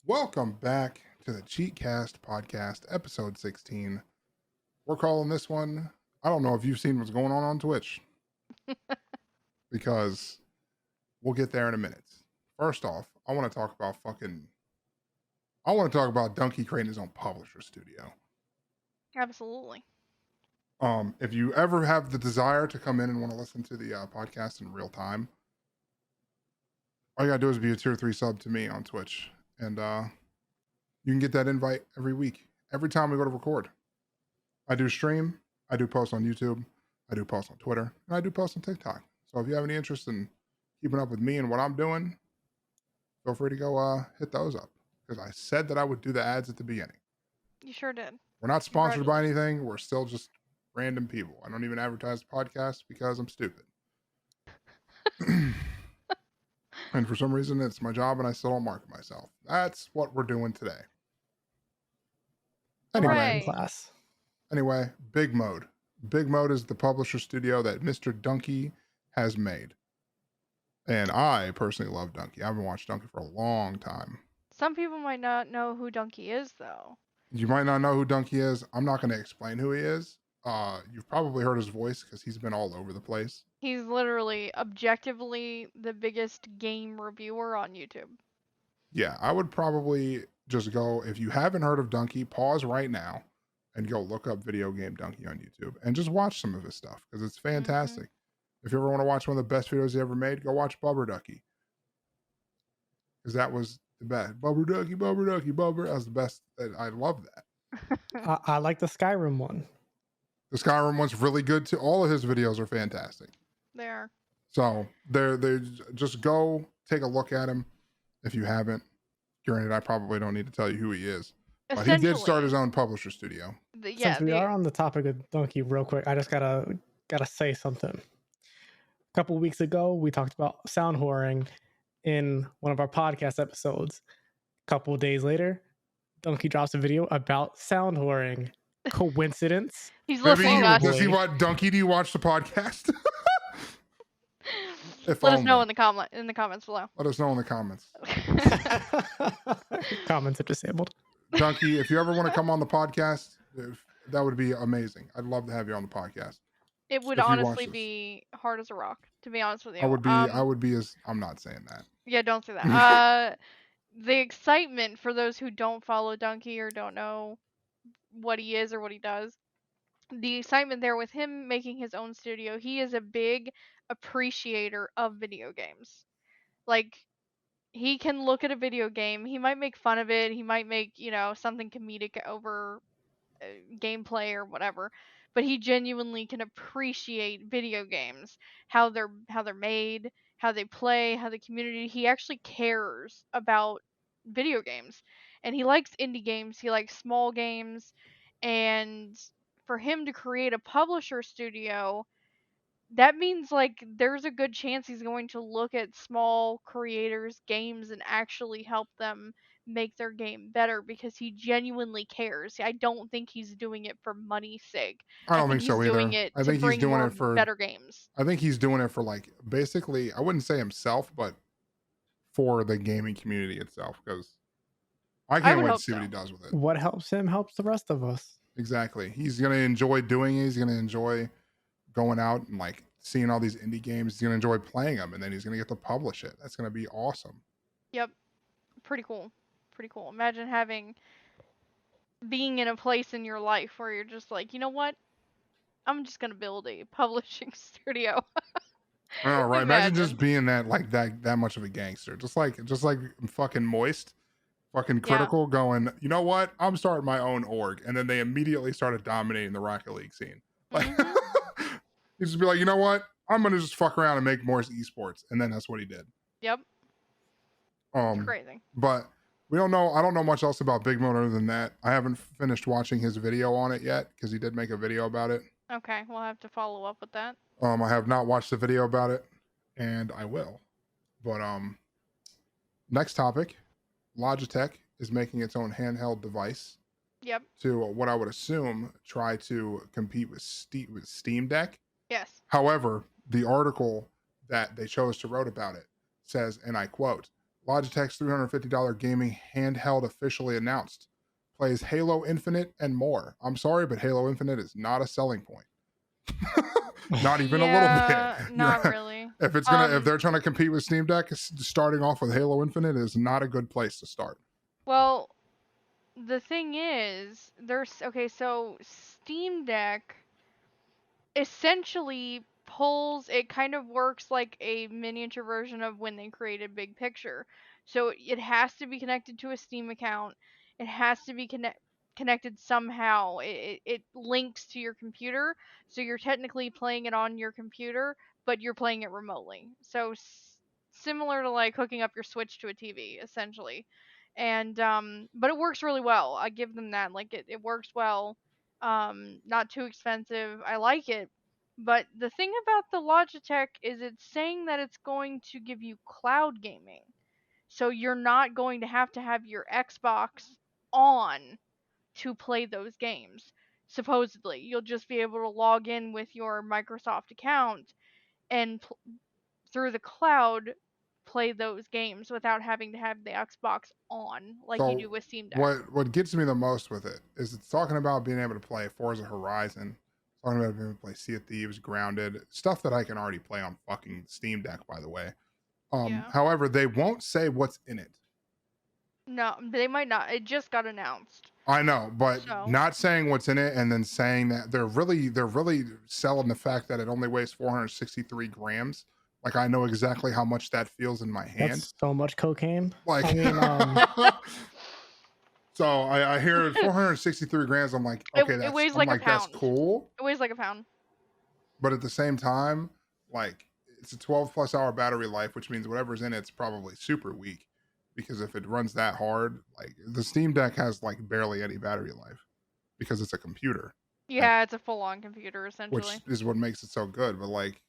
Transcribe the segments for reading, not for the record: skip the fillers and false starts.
Welcome back to the CheekCast podcast, episode 16. We're calling this one, I don't know if you've seen what's going on Twitch, because we'll get there in a minute. First off, I want to talk about Donkey creating his own publisher studio. Absolutely. If you ever have the desire to come in and want to listen to the podcast in real time, all you gotta do is be a tier 3 sub to me on Twitch, and you can get that invite every week, every time we go to record. I do stream, I do post on YouTube, I do post on Twitter, and I do post on TikTok. So if you have any interest in keeping up with me and what I'm doing, feel free to go hit those up, because I said that I would do the ads at the beginning. You sure did. We're not sponsored by anything. We're still just random people. I don't even advertise the podcast because I'm stupid. And for some reason, it's my job and I still don't market myself. That's what we're doing today. Anyway, Big Mode. Big Mode is the publisher studio that Mr. Donkey has made. And I personally love Donkey. I've been watching Donkey for a long time. Some people might not know who Donkey is, though. You might not know who Donkey is. I'm not going to explain who he is. You've probably heard his voice because he's been all over the place. He's literally, objectively, the biggest game reviewer on YouTube. Yeah, I would probably just go, if you haven't heard of Donkey, pause right now and go look up Video Game Donkey on YouTube and just watch some of his stuff because it's fantastic. If you ever want to watch one of the best videos he ever made, go watch Bubber Ducky. Because that was the best. Bubber Ducky, Bubber. That was the best. I love that. I like the Skyrim one. The Skyrim one's really good too. All of his videos are fantastic. They are. So they just go take a look at him if you haven't. Granted, I probably don't need to tell you who he is. But he did start his own publisher studio. Since we are on the topic of Donkey real quick, I just gotta say something. A couple weeks ago, we talked about sound whoring in one of our podcast episodes. A couple days later, Donkey drops a video about sound whoring. Coincidence? He's listening to us. Does he watch Donkey? Do you watch the podcast? Let us know in the comments below. Let us know in the comments. Comments are disabled. Donkey, if you ever want to come on the podcast, that would be amazing. I'd love to have you on the podcast. It would honestly be hard as a rock, to be honest with you. I would be as, I'm not saying that. Yeah, don't say that. The excitement for those who don't follow Donkey or don't know what he is or what he does, the excitement there with him making his own studio, he is a big appreciator of video games. Like, he can look at a video game, he might make fun of it, he might make, something comedic over gameplay or whatever, but he genuinely can appreciate video games, how they're made, how they play, how the community, he actually cares about video games. And he likes indie games, he likes small games, and for him to create a publisher studio, that means there's a good chance he's going to look at small creators' games and actually help them make their game better because he genuinely cares. I don't think he's doing it for money's sake. I don't think so either. I think he's doing it for better games. I think he's doing it for basically, I wouldn't say himself, but for the gaming community itself, because I can't wait to see what he does with it. What helps him helps the rest of us. Exactly. He's going to enjoy doing it. He's going to enjoy going out and seeing all these indie games. He's going to enjoy playing them, and then he's going to get to publish it. That's going to be awesome. Yep. Pretty cool. Imagine being in a place in your life where you're just like, you know what? I'm just going to build a publishing studio. Oh, right. Imagine just being that much of a gangster. Just like fucking Moist, fucking Critical going, you know what? I'm starting my own org. And then they immediately started dominating the Rocket League scene. He'd just be like, you know what? I'm going to just fuck around and make more esports. And then that's what he did. Yep. It's crazy. But I don't know much else about Big Mode other than that. I haven't finished watching his video on it yet because he did make a video about it. Okay, we'll have to follow up with that. I have not watched the video about it, and I will. But next topic, Logitech is making its own handheld device. Yep. To what I would assume try to compete with Steam Deck. Yes. However, the article that they chose to write about it says, and I quote, Logitech's $350 gaming handheld officially announced. Plays Halo Infinite and more. I'm sorry, but Halo Infinite is not a selling point. Not even a little bit. Yeah, not really. If they're trying to compete with Steam Deck, starting off with Halo Infinite is not a good place to start. Well, the thing is, so Steam Deck essentially it kind of works like a miniature version of when they created Big Picture. So it has to be connected to a Steam account. It has to be connected somehow. It links to your computer, so you're technically playing it on your computer, but you're playing it remotely. So similar to like hooking up your Switch to a TV, essentially. And but it works really well. I give them that. Like it works well. Not too expensive. I like it. But the thing about the Logitech is it's saying that it's going to give you cloud gaming. So you're not going to have your Xbox on to play those games. Supposedly, you'll just be able to log in with your Microsoft account and through the cloud play those games without having to have the Xbox on like you do with Steam Deck. What gets me the most with it is it's talking about being able to play Forza Horizon, talking about being able to play Sea of Thieves, Grounded, stuff that I can already play on fucking Steam Deck, by the way. Yeah. However, they won't say what's in it. No, they might not. It just got announced. I know, but So. not saying what's in it and then saying that they're really selling the fact that it only weighs 463 grams. Like I know exactly how much that feels in my hand. That's so much cocaine. Like, I mean, so I hear 463 grams. I'm like, okay, it weighs like a pound. That's cool. It weighs like a pound. But at the same time, like it's a 12+ hour battery life, which means whatever's in it's probably super weak. Because if it runs that hard, like the Steam Deck has like barely any battery life because it's a computer. Yeah, it's a full-on computer essentially. Which is what makes it so good. But like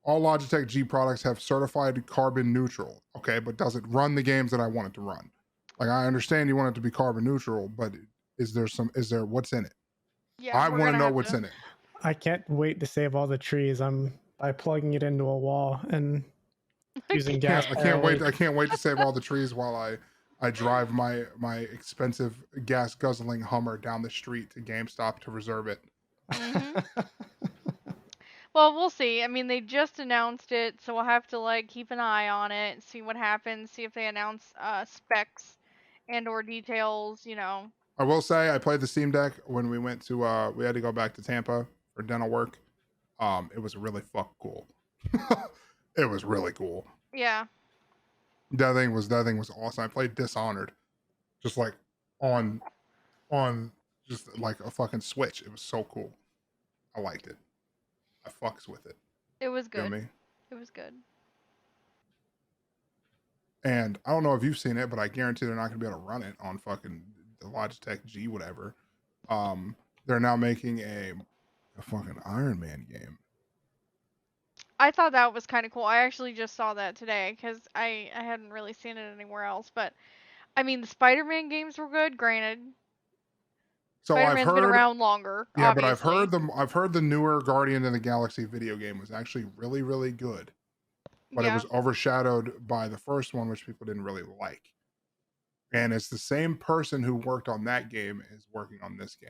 all Logitech G products have certified carbon neutral, okay, but does it run the games that I want it to run? Like I understand you want it to be carbon neutral, but is there what's in it? Yeah, I want to know what's in it. I can't wait to save all the trees. I'm by plugging it into a wall and using gas. I can't wait to save all the trees while I drive my expensive gas guzzling Hummer down the street to GameStop to reserve it. Mm-hmm. Well, we'll see. I mean, they just announced it, so we'll have to like keep an eye on it, see what happens, see if they announce specs and or details, you know. I will say I played the Steam Deck when we went to we had to go back to Tampa for dental work. It was really cool. It was really cool. Yeah. That thing was awesome. I played Dishonored, just like on just like a fucking Switch. It was so cool. I liked it. I fucks with it. It was good. You know what I mean? It was good. And I don't know if you've seen it, but I guarantee they're not going to be able to run it on fucking the Logitech G whatever. They're now making a fucking Iron Man game. I thought that was kind of cool. I actually just saw that today because I hadn't really seen it anywhere else. But I mean, the Spider-Man games were good. Granted, so Spider-Man's been around longer. Yeah, obviously. but I've heard the newer Guardian of the Galaxy video game was actually really, really good. But it was overshadowed by the first one, which people didn't really like. And it's the same person who worked on that game is working on this game.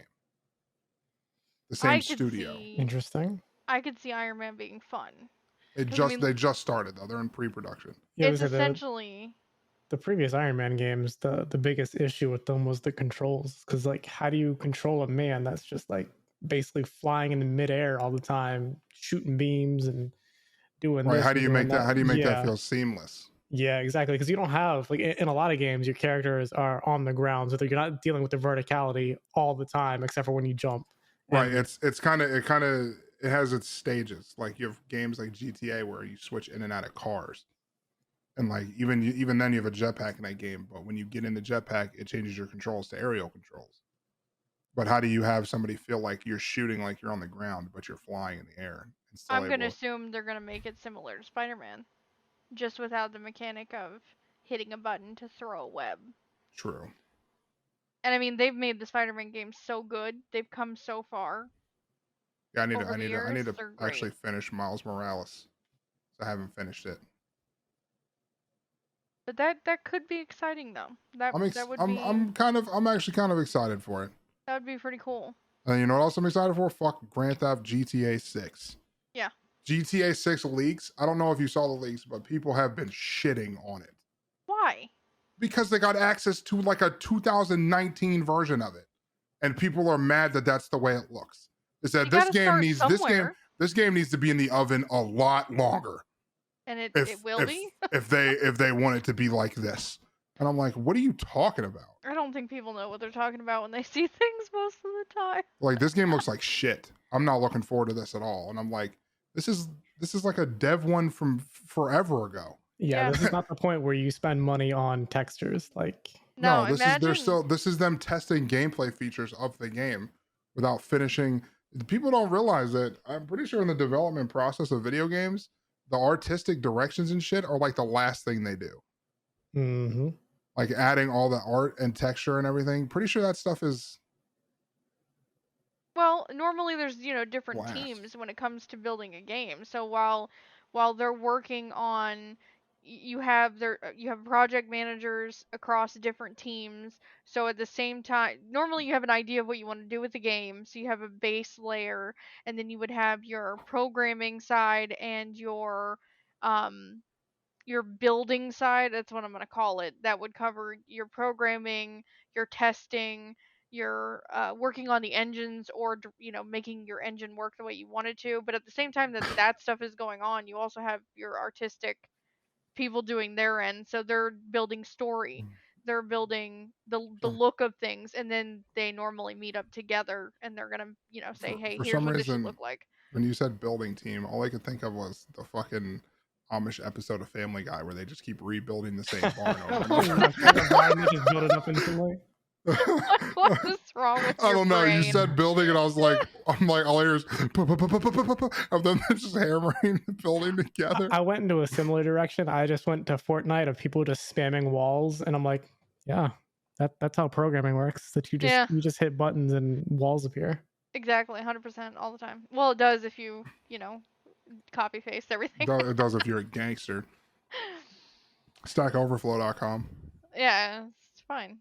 The same studio. Interesting. I could see Iron Man being fun. They just started though. They're in pre-production. Yeah, it's essentially the previous Iron Man games. The biggest issue with them was the controls, because like, how do you control a man that's just like basically flying in the midair all the time, shooting beams and doing this? How do you make that? How do you make that feel seamless? Yeah, exactly. Because you don't have like in a lot of games, your characters are on the ground, so you're not dealing with the verticality all the time, except for when you jump. Right. It has its stages. Like you have games like GTA where you switch in and out of cars, and like even then you have a jetpack in that game. But when you get in the jetpack, it changes your controls to aerial controls. But how do you have somebody feel like you're shooting like you're on the ground, but you're flying in the air? I'm gonna assume they're gonna make it similar to Spider-Man, just without the mechanic of hitting a button to throw a web. True. And I mean, they've made the Spider-Man games so good. They've come so far. Yeah, I need to actually finish Miles Morales. I haven't finished it. But that could be exciting though. That would be I'm actually kind of excited for it. that would be pretty cool. And you know what else I'm excited for? Fuck Grand Theft GTA 6. Yeah. GTA 6 leaks. I don't know if you saw the leaks, but people have been shitting on it Why? because they got access to like a 2019 version of it, and people are mad that that's the way it looks. They said You this gotta game start needs somewhere. this game needs to be in the oven a lot longer. And it If will be. if they want it to be like this, and I'm like, what are you talking about? I don't think people know what they're talking about when they see things most of the time. Like this game looks like shit. I'm not looking forward to this at all. And I'm like, this is like a dev one from forever ago. Yeah, this is not the point where you spend money on textures. Like, No, this imagine, this is them testing gameplay features of the game without finishing. People don't realize that I'm pretty sure in the development process of video games, the artistic directions and shit are like the last thing they do. mm-hmm. Like adding all the art and texture and everything. Pretty sure that stuff is well, normally there's, different last. teams when it comes to building a game. So while they're working on you have project managers across different teams. So at the same time, normally you have an idea of what you want to do with the game. So you have a base layer, and then you would have your programming side and your building side. That's what I'm going to call it. That would cover your programming, your testing, your working on the engines, or making your engine work the way you want it to. But at the same time that stuff is going on, you also have your artistic people doing their end. So they're building story, they're building the look of things, and then they normally meet up together and they're gonna say, hey, For here's some what this should reason, look like. when you said building team, all I could think of was the fucking Amish episode of Family Guy where they just keep rebuilding the same barn over and over. Just build it up instantly. What is wrong with I your don't know. You brain? said building, and I was like, all I hear is of them just hammering the building together. I went into a similar direction. I just went to Fortnite of people just spamming walls, and I'm like, yeah, that's how programming works. That you just hit buttons and walls appear. Exactly, 100% all the time. Well, it does if you copy paste everything. It does if you're a gangster. StackOverflow.com. Yeah, it's fine.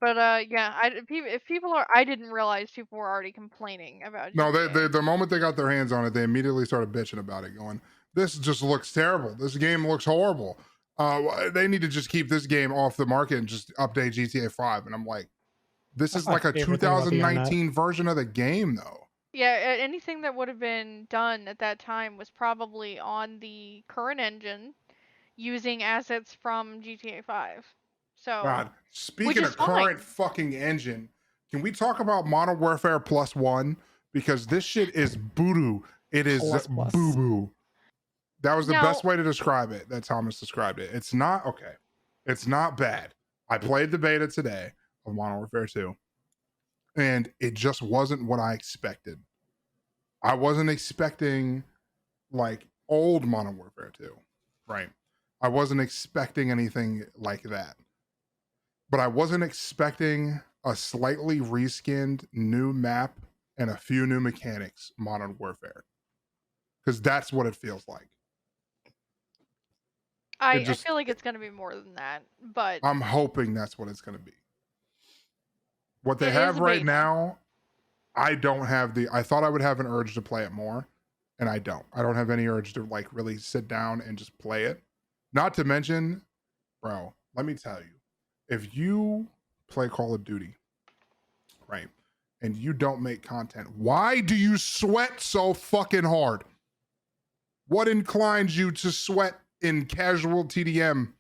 But yeah, I didn't realize people were already complaining about. No, GTA. they the moment they got their hands on it, they immediately started bitching about it, going, "This just looks terrible. This game looks horrible. They need to just keep this game off the market and just update GTA 5." And I'm like, this is like a 2019 version of the game, though. Yeah, anything that would have been done at that time was probably on the current engine, using assets from GTA 5. So, God, speaking of current fucking engine, can we talk about Modern Warfare +1? Because this shit is boo-doo. It is boo-boo. That was the best way to describe it, that Thomas described it. It's not, okay. It's not bad. I played the beta today of Modern Warfare 2, and it just wasn't what I expected. I wasn't expecting, like, old Modern Warfare 2, right? I wasn't expecting anything like that. But I wasn't expecting a slightly reskinned new map and a few new mechanics Modern Warfare. Because that's what it feels like. I feel like it's going to be more than that, but I'm hoping that's what it's going to be. What they have right now, I don't have I thought I would have an urge to play it more, and I don't. I don't have any urge to like really sit down and just play it. Not to mention, bro, let me tell you, if you play Call of Duty, right, and you don't make content, why do you sweat so fucking hard? What inclines you to sweat in casual TDM?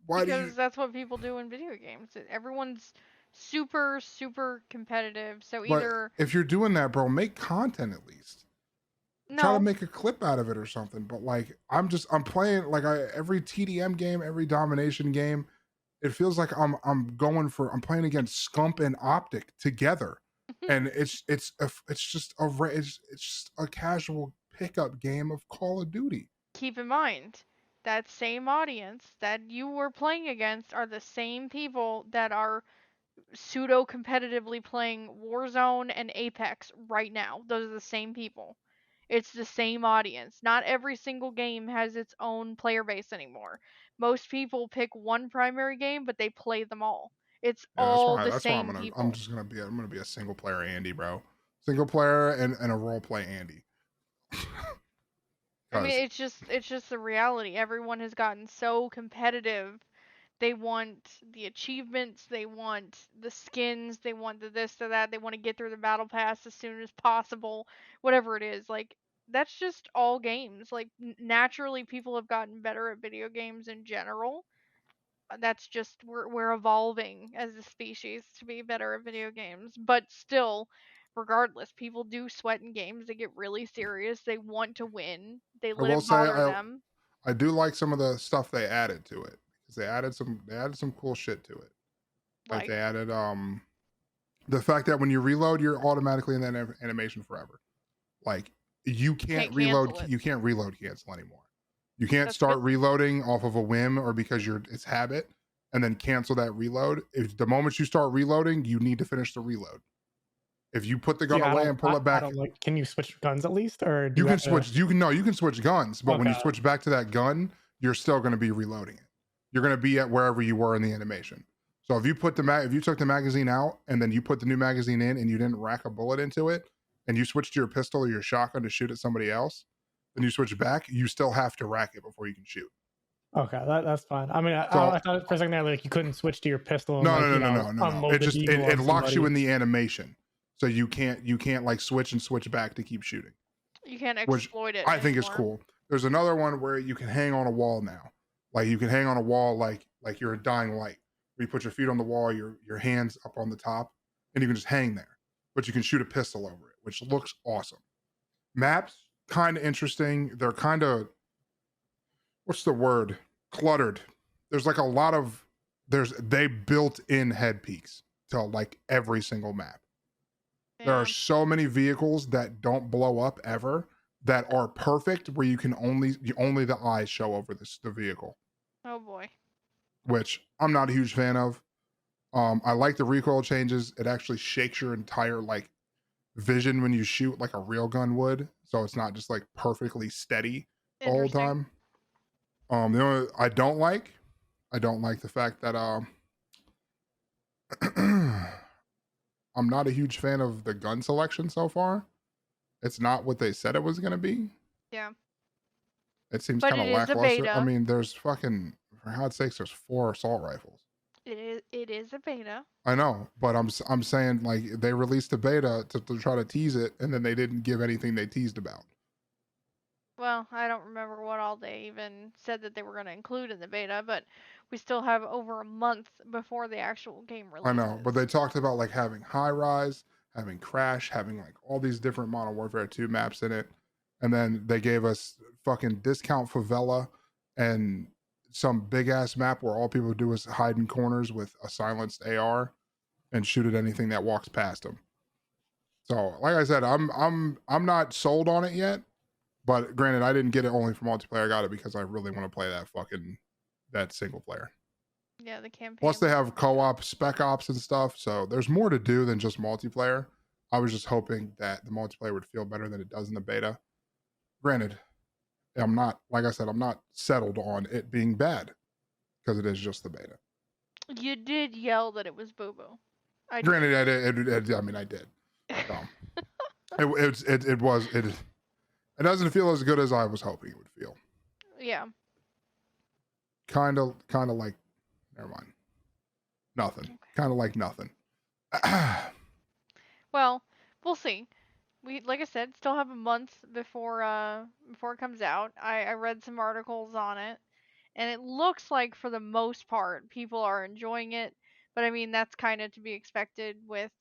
Because that's what people do in video games. Everyone's super, super competitive. So either if you're doing that, bro, make content at least. Try to make a clip out of it or something. But like, I'm playing like every TDM game, every domination game. It feels like I'm playing against Scump and Optic together, and it's just a casual pickup game of Call of Duty. Keep in mind, that same audience that you were playing against are the same people that are pseudo competitively playing Warzone and Apex right now. Those are the same people. It's the same audience. Not every single game has its own player base anymore. Most people pick one primary game, but they play them all. It's Yeah, all the that's why same I'm people. gonna be a single player Andy, bro. Single player and a role play Andy. I mean, 'Cause it's just the reality. Everyone has gotten so competitive. They want the achievements, they want the skins, they want the this, the that, they want to get through the battle pass as soon as possible, whatever it is. Like, that's just all games. Like, naturally, people have gotten better at video games in general. That's just we're evolving as a species to be better at video games. But still, regardless, people do sweat in games. They get really serious. They want to win. They I let will it say bother them. I do like some of the stuff they added to it, because they added some cool shit to it. Like Like, they added the fact that when you reload, you're automatically in that animation forever. Like you can't reload, cancel it. you can't reload cancel anymore. You can't That's start good. reloading off of a whim or because it's habit, and then cancel that reload. If the moment you start reloading, you need to finish the reload. If you put the gun Yeah, away and pull it I back, don't like. Can you switch guns at least, or do you you can have to? switch. You can no, you can switch guns, but when you Okay. switch back to that gun, you're still going to be reloading it. You're going to be at wherever you were in the animation. So if you put if you took the magazine out and then you put the new magazine in and you didn't rack a bullet into it, and you switched to your pistol or your shotgun to shoot at somebody else, then you switch back, you still have to rack it before you can shoot. Okay, that's fine. I mean, So I thought for a second there like you couldn't switch to your pistol and no. unload It the just deagle it on locks you somebody. in the animation, so you can't like switch and switch back to keep shooting, You can't which exploit it I think is anymore. cool. There's another one where you can hang on a wall now. Like you can hang on a wall like you're a dying light. Where you put your feet on the wall, your hands up on the top, and you can just hang there. But you can shoot a pistol over it, which looks awesome. Maps kind of interesting. They're kind of, what's the word? Cluttered. There's like a lot of they built in head peaks to like every single map. There Yeah. are so many vehicles that don't blow up ever that are perfect where you can only the eyes show over the vehicle, Oh boy. which I'm not a huge fan of. I like the recoil changes. It actually shakes your entire like vision when you shoot like a real gun would, so it's not just like perfectly steady the whole Interesting. time. The only I don't like the fact that I'm not a huge fan of the gun selection so far. It's not what they said it was going to be. Yeah. It seems But kind of it is a lackluster. I beta. mean, there's fucking, for God's sakes, there's 4 assault rifles. It is a beta. I know, but I'm saying like they released a beta to try to tease it, and then they didn't give anything they teased about. Well, I don't remember what all they even said that they were going to include in the beta, but we still have over a month before the actual game I releases. know, but they talked about like having high rise, having crash, having like all these different Modern Warfare 2 maps in it, and then they gave us fucking discount favela and some big ass map where all people do is hide in corners with a silenced AR and shoot at anything that walks past them. So, like I said, I'm not sold on it yet. But granted, I didn't get it only for multiplayer. I got it because I really want to play that single player. Yeah, the campaign. Plus, they have co-op, spec ops, and stuff. So there's more to do than just multiplayer. I was just hoping that the multiplayer would feel better than it does in the beta. Granted, I'm not, like I said, I'm not settled on it being bad because it is just the beta. You did yell that it was boo boo. Granted, I mean, I did. So, it doesn't feel as good as I was hoping it would feel. Yeah. Kind of like, never mind. Nothing. Okay. Kind of like nothing. Well, we'll see. We, like I said, still have a month before it comes out. I read some articles on it, and it looks like for the most part people are enjoying it. But I mean, that's kind of to be expected with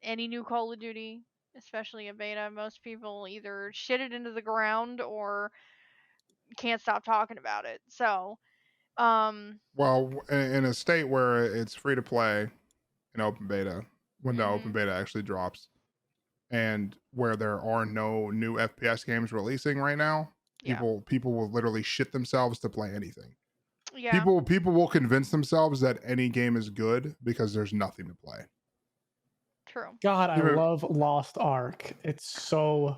any new Call of Duty, especially a beta. Most people either shit it into the ground or can't stop talking about it. So, well, in a state where it's free to play in open beta, when the open beta actually drops, and where there are no new FPS games releasing right now, people will literally shit themselves to play anything. Yeah. People will convince themselves that any game is good because there's nothing to play. True. God, I love Lost Ark. It's so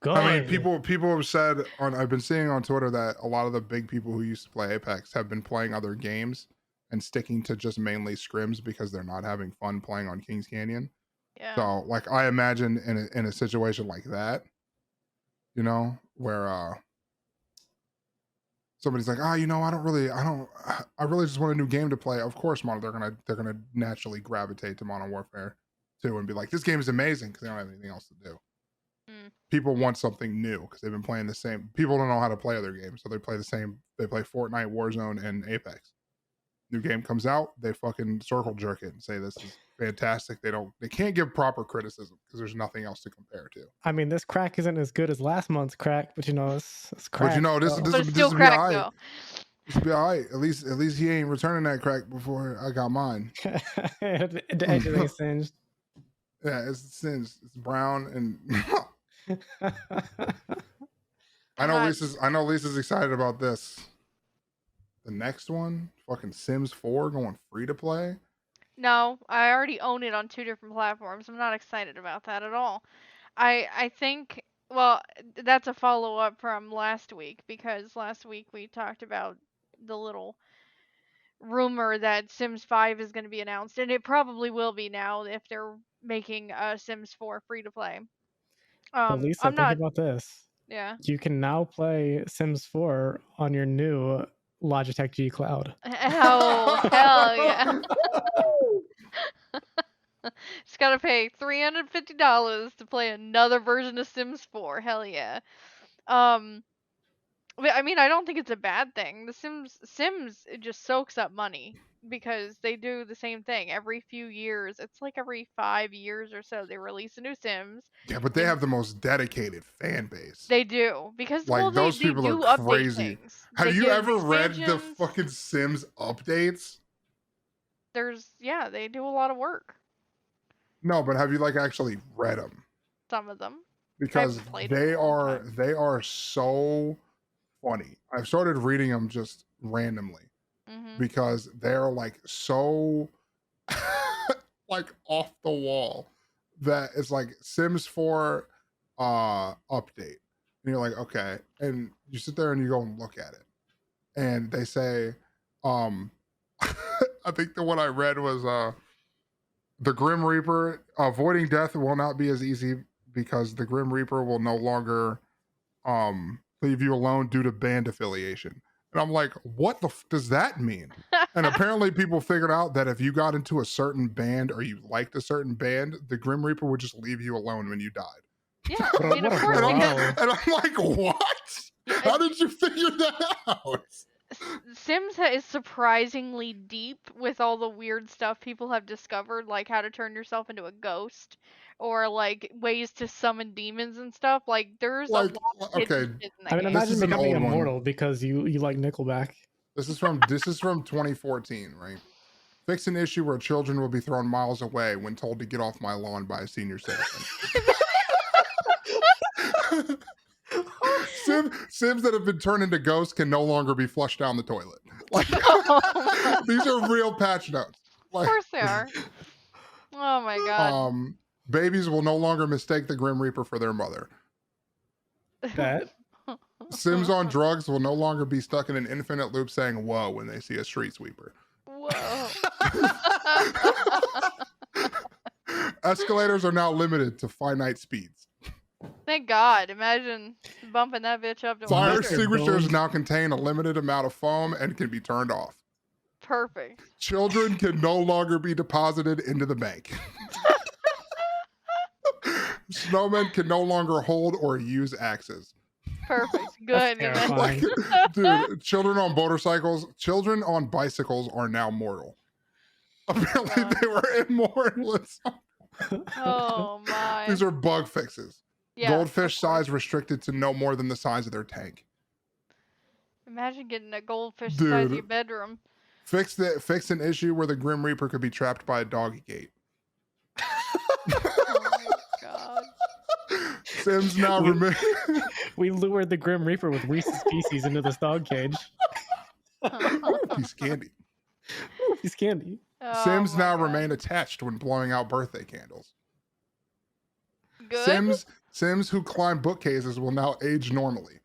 good. I mean, people have said I've been seeing on Twitter that a lot of the big people who used to play Apex have been playing other games and sticking to just mainly scrims because they're not having fun playing on Kings Canyon. Yeah. So, like, I imagine in a situation like that, you know, where somebody's like, I really just want a new game to play. Of course, they're gonna naturally gravitate to Modern Warfare 2 and be like, this game is amazing because they don't have anything else to do. People want something new because they've been playing the same. People don't know how to play other games, so they play the same. They play Fortnite, Warzone, and Apex. New game comes out, they fucking circle jerk it and say this is fantastic. They can't give proper criticism because there's nothing else to compare to. I mean, this crack isn't as good as last month's crack, but it's crack. But you know, this But it's will still be crack all right. though. This will be all right. At least he ain't returning that crack before I got mine. The edge ain't singed. Yeah, it's singed. It's brown and I know Lisa's excited about this. The next one, fucking Sims 4 going free to play. No, I already own it on 2 different platforms. I'm not excited about that at all. I think, well, that's a follow up from last week because last week we talked about the little rumor that Sims 5 is going to be announced, and it probably will be now if they're making Sims 4 free to play. But Lisa, I'm not. think about this. Yeah. You can now play Sims 4 on your new Logitech G Cloud. Oh, hell yeah. Just gotta pay $350 to play another version of Sims 4. Hell yeah. But I mean, I don't think it's a bad thing. The Sims it just soaks up money because they do the same thing every few years. It's like every 5 years or so they release a new Sims. Yeah, but they have the most dedicated fan base. They do because Like, well, those they people do are update crazy. things. Have They you give ever read the expansions. fucking Sims updates? They do a lot of work. No, but have you like actually read them? Some of them. Because haven't played in a long time. they are so funny. I've started reading them just randomly because they're like so like off the wall that it's like Sims 4 update. And you're like, okay. And you sit there and you go and look at it. And they say, I think the one I read was the Grim Reaper, avoiding death will not be as easy because the Grim Reaper will no longer leave you alone due to band affiliation. And I'm like, what the does that mean? And apparently people figured out that if you got into a certain band or you liked a certain band, the Grim Reaper would just leave you alone when you died. Yeah, I mean, of course. And I'm like, what? How did you figure that out? Sims is surprisingly deep with all the weird stuff people have discovered, like how to turn yourself into a ghost, or like ways to summon demons and stuff. Like there's a lot of hidden shit in that game. Imagine becoming immortal because you like Nickelback. This is from 2014, right? Fix an issue where children will be thrown miles away when told to get off my lawn by a senior citizen. Sims that have been turned into ghosts can no longer be flushed down the toilet. Like, these are real patch notes. Like, of course they are. Oh my god. Babies will no longer mistake the Grim Reaper for their mother. That. Sims on drugs will no longer be stuck in an infinite loop saying "whoa" when they see a street sweeper. Whoa. Escalators are now limited to finite speeds. Thank God. Imagine bumping that bitch up to Fire 100. extinguishers now contain a limited amount of foam and can be turned off. Perfect. Children can no longer be deposited into the bank. Snowmen can no longer hold or use axes. Perfect. Good. Like, dude, children on bicycles are now mortal. Apparently they were immortal. Oh my. These are bug fixes. Yeah, Goldfish size restricted to no more than the size of their tank. Imagine getting a goldfish the size of your bedroom. Fix an issue where the Grim Reaper could be trapped by a doggy gate. Oh my god. Sims now remain. We lured the Grim Reaper with Reese's Pieces into this dog cage. He's candy. He's candy. Sims Oh now my God. remain attached when blowing out birthday candles. Good. Sims who climb bookcases will now age normally.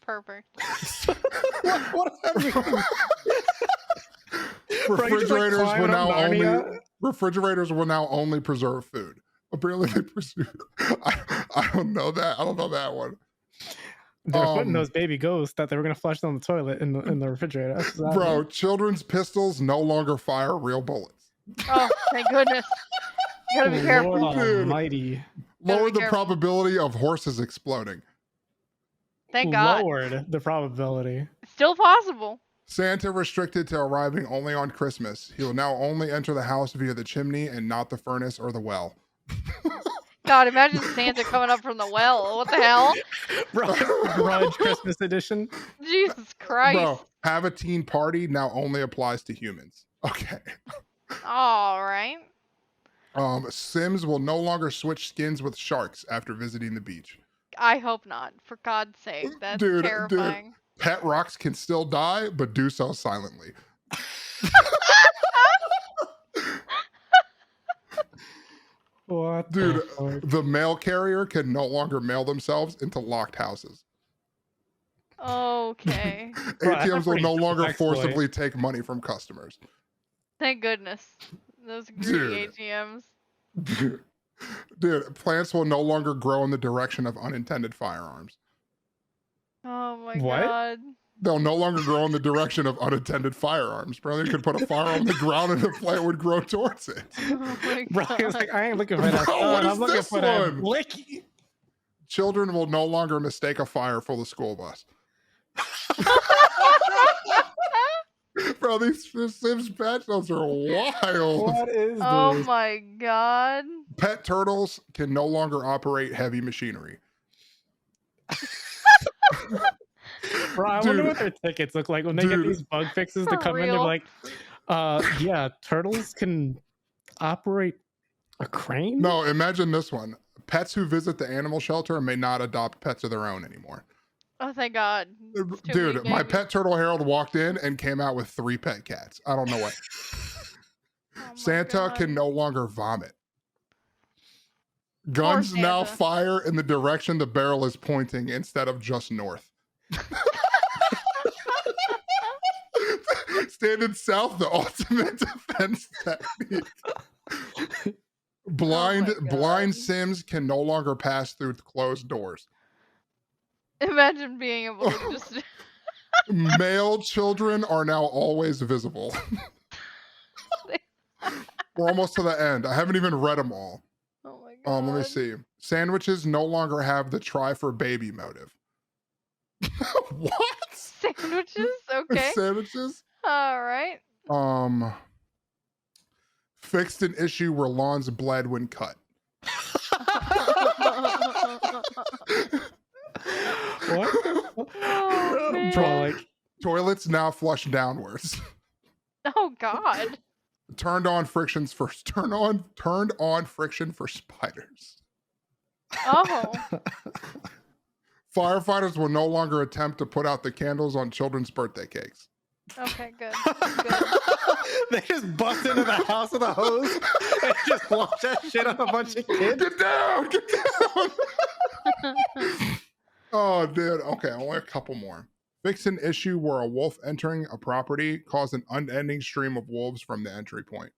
Perfect. What does that mean? Refrigerators will now Narnia? refrigerators will now only preserve food. Apparently they preserve. I don't know that. I don't know that one. They're putting those baby ghosts that they were gonna flush down the toilet in the refrigerator. That's what that Bro, means. children's pistols no longer fire real bullets. Oh, thank goodness. You gotta be careful. Lord Dude. Almighty. Gotta Lowered be the careful. probability of horses exploding. Thank God. Lowered the probability. Still possible. Santa restricted to arriving only on Christmas. He will now only enter the house via the chimney and not the furnace or the well. God, imagine Santa coming up from the well. What the hell? Grudge Christmas edition. Jesus Christ. Bro, have a teen party now only applies to humans. Okay. All right. Sims will no longer switch skins with sharks after visiting the beach. I hope not. For God's sake. That's Dude, terrifying. Pet rocks can still die, but do so silently. What? Dude, the fuck? the mail carrier can no longer mail themselves into locked houses. Okay. Bro, that's a ATMs will pretty no simple longer exploit. forcibly take money from customers. Thank goodness. Those greedy Dude. ATMs. Dude, plants will no longer grow in the direction of unintended firearms. Oh my What? God. They'll no longer grow in the direction of unattended firearms. Bro, you could put a fire on the ground and the plant would grow towards it. Oh my Bro, God. he was like, I ain't looking for that. Bro, what Son. is I'm looking this for that one? blicky. Children will no longer mistake a fire for the school bus. Bro, these Sims patch notes are wild. What is Oh this? my God. Pet turtles can no longer operate heavy machinery. Bro, I wonder Dude. what their tickets look like when they get Dude. these bug fixes to For come in. They're real. like, yeah, turtles can operate a crane? No, imagine this one. Pets who visit the animal shelter may not adopt pets of their own anymore. Oh, thank God. It's too Dude, many my babies. pet turtle Harold walked in and came out with 3 pet cats. I don't know what. Oh my Santa God. can no longer vomit. Guns now Santa. fire in the direction the barrel is pointing instead of just north. Standing south, the ultimate defense technique. Blind God. Sims can no longer pass through closed doors. Imagine being able to just. Male children are now always visible. We're almost to the end. I haven't even read them all. Oh my God. Let me see. Sandwiches no longer have the try for baby motive. What? Sandwiches? Okay. Sandwiches? All right. Fixed an issue where lawns bled when cut. What? Oh, man. Bro, like, Toilets now flush downwards. Oh God. Turned on friction for spiders. Oh. Firefighters will no longer attempt to put out the candles on children's birthday cakes. Okay. Good. Good. they just bust into the house with a hose and just launch that shit on a bunch of kids. Get down! Get down! Oh, dude. Okay, only a couple more. Fix an issue where a wolf entering a property caused an unending stream of wolves from the entry point.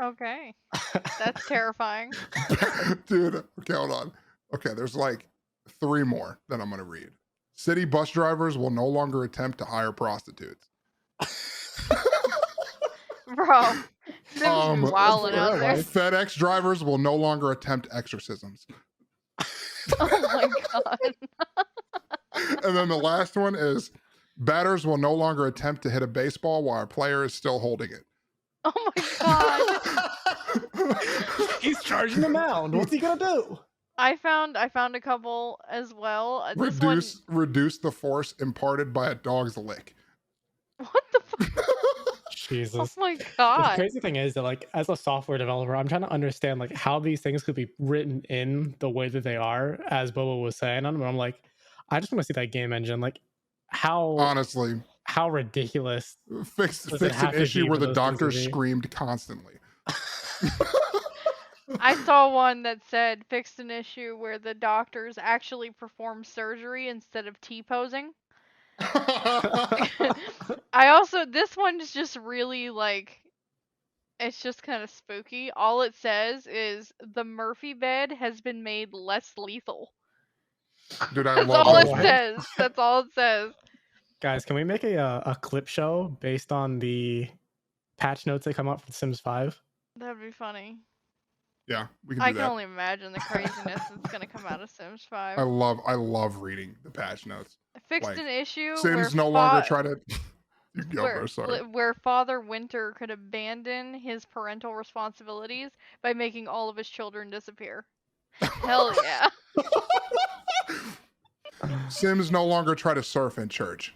Okay. That's terrifying. Dude, okay, hold on. Okay, there's like 3 more that I'm going to read. City bus drivers will no longer attempt to hire prostitutes. Bro. Sims be wilding out there. FedEx drivers will no longer attempt exorcisms. Oh my God. And then the last one is batters will no longer attempt to hit a baseball while a player is still holding it. Oh my God. He's charging the mound. What's he gonna do? I found a couple as well. This one. Reduce the force imparted by a dog's lick. What the fuck? Oh Jesus. my The God. crazy thing is that, like, as a software developer, I'm trying to understand like how these things could be written in the way that they are, as Boba was saying on them. I'm like, I just want to see that game engine. Like, Honestly, how ridiculous. fix Does it an have to issue be where for the those things to doctor be? screamed constantly. I saw one that said fixed an issue where the doctors actually perform surgery instead of T-posing. This one is just really like, it's just kind of spooky. All it says is the Murphy bed has been made less lethal. Dude, I That's love all those it What? beds. says. That's all it says. Guys, can we make a clip show based on the patch notes that come out for Sims 5? That'd be funny. Yeah, we can I do can that. only imagine the craziness that's gonna come out of Sims 5. I love reading the patch notes. Fixed like, an issue Sims where no longer try to. You go, bro. Sorry. where Father Winter could abandon his parental responsibilities by making all of his children disappear. Hell yeah. Sims no longer try to surf in church.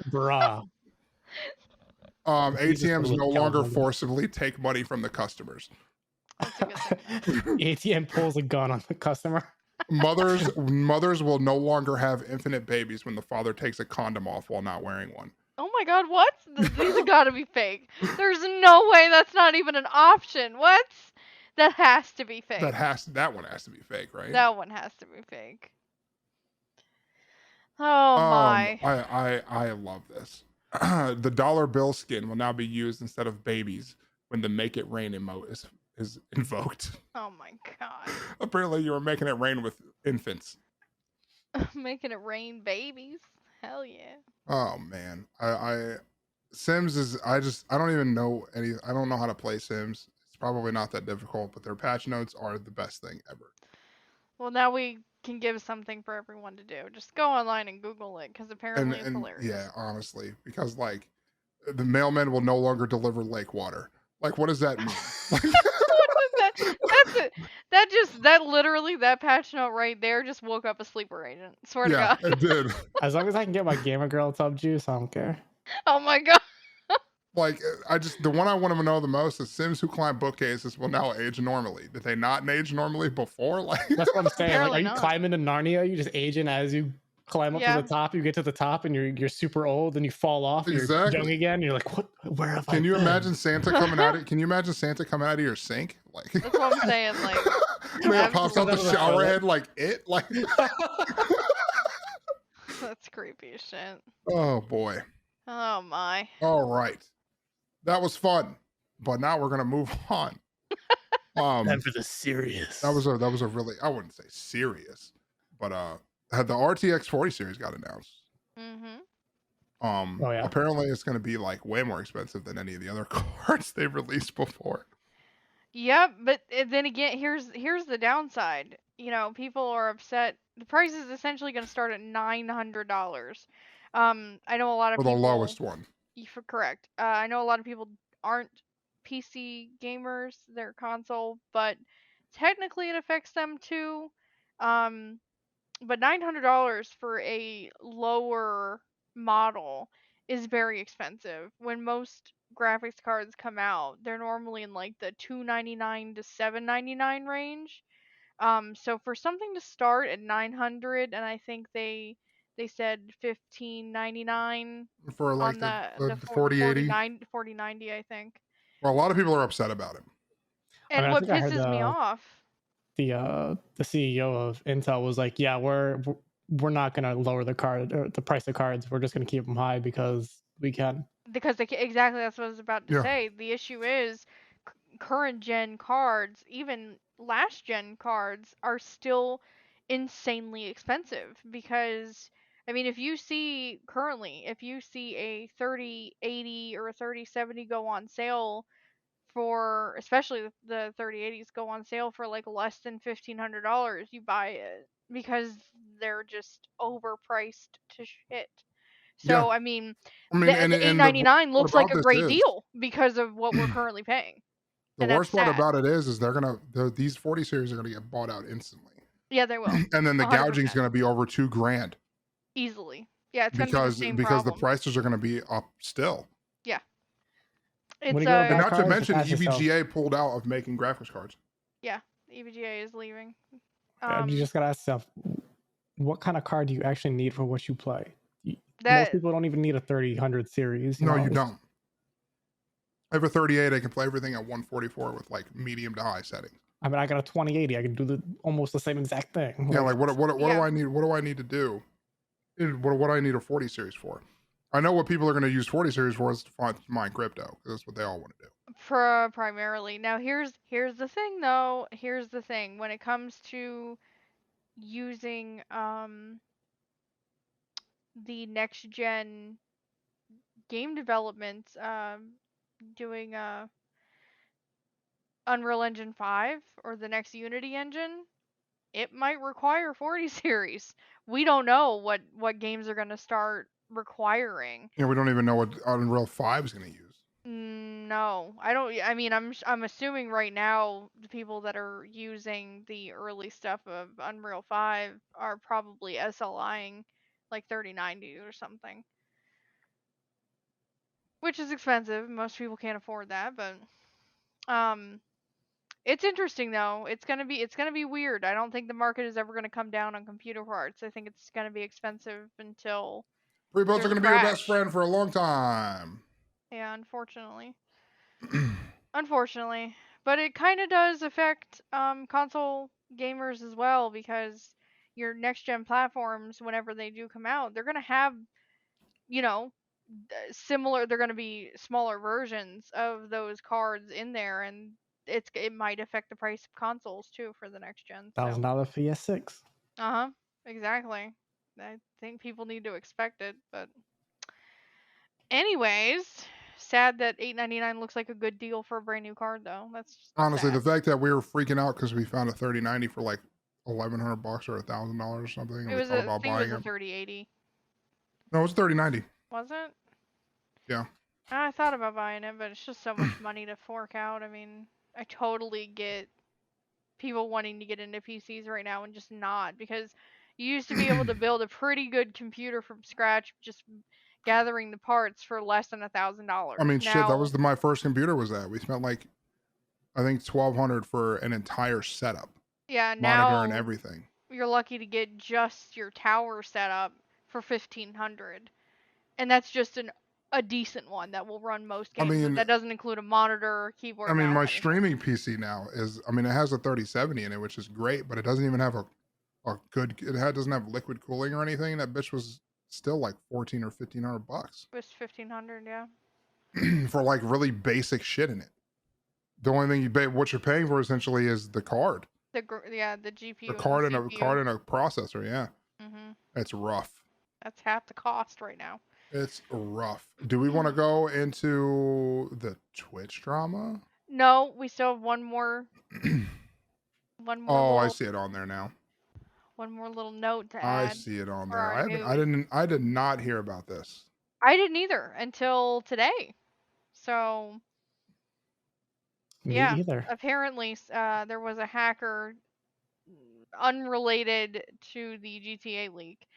Bruh. Jesus ATMs was no killing longer them. forcibly take money from the customers. That's a good thing. ATM pulls a gun on the customer. Mothers will no longer have infinite babies when the father takes a condom off while not wearing one. Oh my god, what? These have gotta be fake. There's no way that's not even an option. What? That has to be fake. That one has to be fake, right? That one has to be fake. Oh my. I love this. The dollar bill skin will now be used instead of babies when the make it rain emote is invoked. Oh my god. Apparently you were making it rain with infants. Making it rain babies. Hell yeah. Oh man. Sims is I don't even know I don't know how to play Sims. It's probably not that difficult, but their patch notes are the best thing ever. Well, now we can give something for everyone to do. Just go online and Google it, because apparently it's hilarious. Yeah, honestly, because like the mailman will no longer deliver lake water. Like, what does that mean? What is that? That's it. That literally, that patch note right there just woke up a sleeper agent. Swear to God. It did. As long as I can get my gamer girl tub juice, I don't care. Oh my God. Like, the one I want to know the most is Sims who climb bookcases will now age normally. Did they not age normally before? Like, that's what I'm saying. Like, Apparently are you not. climbing to Narnia? You just aging as you climb up to the top. You get to the top and you're super old and you fall off. And you're young again. And you're like, what? Where have I Can you been? imagine Santa coming out? Can you imagine Santa coming out of your sink? Like, That's what I'm saying. Like, man pops out the shower head like it. Like, that's creepy as shit. oh boy. Oh my. All right. That was fun, but now we're gonna move on. Time for the serious. That was a really, I wouldn't say serious, but the RTX 40 series got announced. Mm-hmm. Oh, yeah. Apparently it's gonna be like way more expensive than any of the other cards they've released before. Yep, but then again, here's the downside. You know, people are upset. The price is essentially going to start at $900. I know a lot of For people. the lowest one. Correct. I know a lot of people aren't PC gamers; they're console, but technically it affects them too. But $900 for a lower model is very expensive. When most graphics cards come out, they're normally in like the $299 to $799 range. So for something to start at 900, and I think they said $1,599 For like on the 4080. 4090, I think. Well, a lot of people are upset about it. And I what think I heard pisses me off, the CEO of Intel was like, yeah, we're not gonna lower the price of cards. We're just gonna keep them high because we can. because exactly that's what I was about to say. The issue is current gen cards, even last gen cards, are still insanely expensive. Because I mean, if you see a 3080 or a 3070 go on sale for, especially the 3080s go on sale for like less than $1,500, you buy it because they're just overpriced to shit. So I mean, the $899 looks like a great deal because of what we're currently paying. The worst part about it is these 40 series are gonna get bought out instantly. Yeah, they will. And then the 100%. gouging is gonna be over $2,000 easily. Yeah, it's gonna be the same because problem. the prices are gonna be up still. Yeah. And not to mention EVGA pulled out of making graphics cards. Yeah, EVGA is leaving. You just gotta ask yourself, what kind of card do you actually need for what you play? Most people don't even need a 3000 series. No, you don't. I have a 3080. I can play everything at 144 with like medium to high settings. I mean, I got a 2080. I can do almost the same exact thing. Yeah, like what do Yeah. I need? What do I need to do? What do I need a 40 series for? I know what people are going to use 40 series for is to mine crypto, because that's what they all want to do. Primarily. Now here's the thing though. Here's the thing. When it comes to using the next gen game development, doing Unreal Engine 5 or the next Unity engine, it might require 40 series. We don't know what games are going to start requiring. Yeah, we don't even know what Unreal 5 is going to use. No, I don't. I mean, I'm assuming right now the people that are using the early stuff of Unreal 5 are probably SLIing like 3090 or something, which is expensive. Most people can't afford that, but it's interesting though. It's gonna be weird. I don't think the market is ever gonna come down on computer parts. I think it's gonna be expensive until Pre-builds are there's going a to be your best crash. friend for a long time. Yeah, unfortunately. Unfortunately. But it kind of does affect console gamers as well, because your next gen platforms, whenever they do come out, they're going to have, you know, similar, they're going to be smaller versions of those cards in there, and it might affect the price of consoles too for the next gen. So, $1,000 for PS6. uh-huh, exactly. I think people need to expect it, but anyways, sad that $8.99 looks like a good deal for a brand new card though. That's just Honestly, sad. the fact that we were freaking out because we found a 3090 for like $1,100 or $1,000 or something, and It we was thought I about think it buying was a it. 3080. No, it was 3090. Was it? Yeah. I thought about buying it, but it's just so much money to fork out. I mean, I totally get people wanting to get into PCs right now and just not, because you used to be able to build a pretty good computer from scratch just gathering the parts for less than $1,000. I mean, shit, that Now, was my first computer was that. We spent like, I think $1,200 for an entire setup, yeah, monitor and now everything. you're lucky to get just your tower set up for 1,500. And that's just a decent one that will run most I games. mean, That doesn't include a monitor, keyboard, mouse, my anything. streaming PC now is, it has a 3070 in it, which is great, but it doesn't even have a good, doesn't have liquid cooling or anything. That bitch was still like 14 or $1,500 It was 1,500, yeah. for like really basic shit in it. The only thing you pay, what you're paying for essentially is the card, The GPU the and card the and a CPU. card and a processor. Yeah, Mhm. it's rough. That's half the cost right now. It's rough. Do we want to go into the Twitch drama? No, we still have one more Oh, I little see it on there now. note to I add see it on for there. our news. I did not hear about this. I didn't either until today. So, Me yeah, either. apparently there was a hacker unrelated to the GTA leak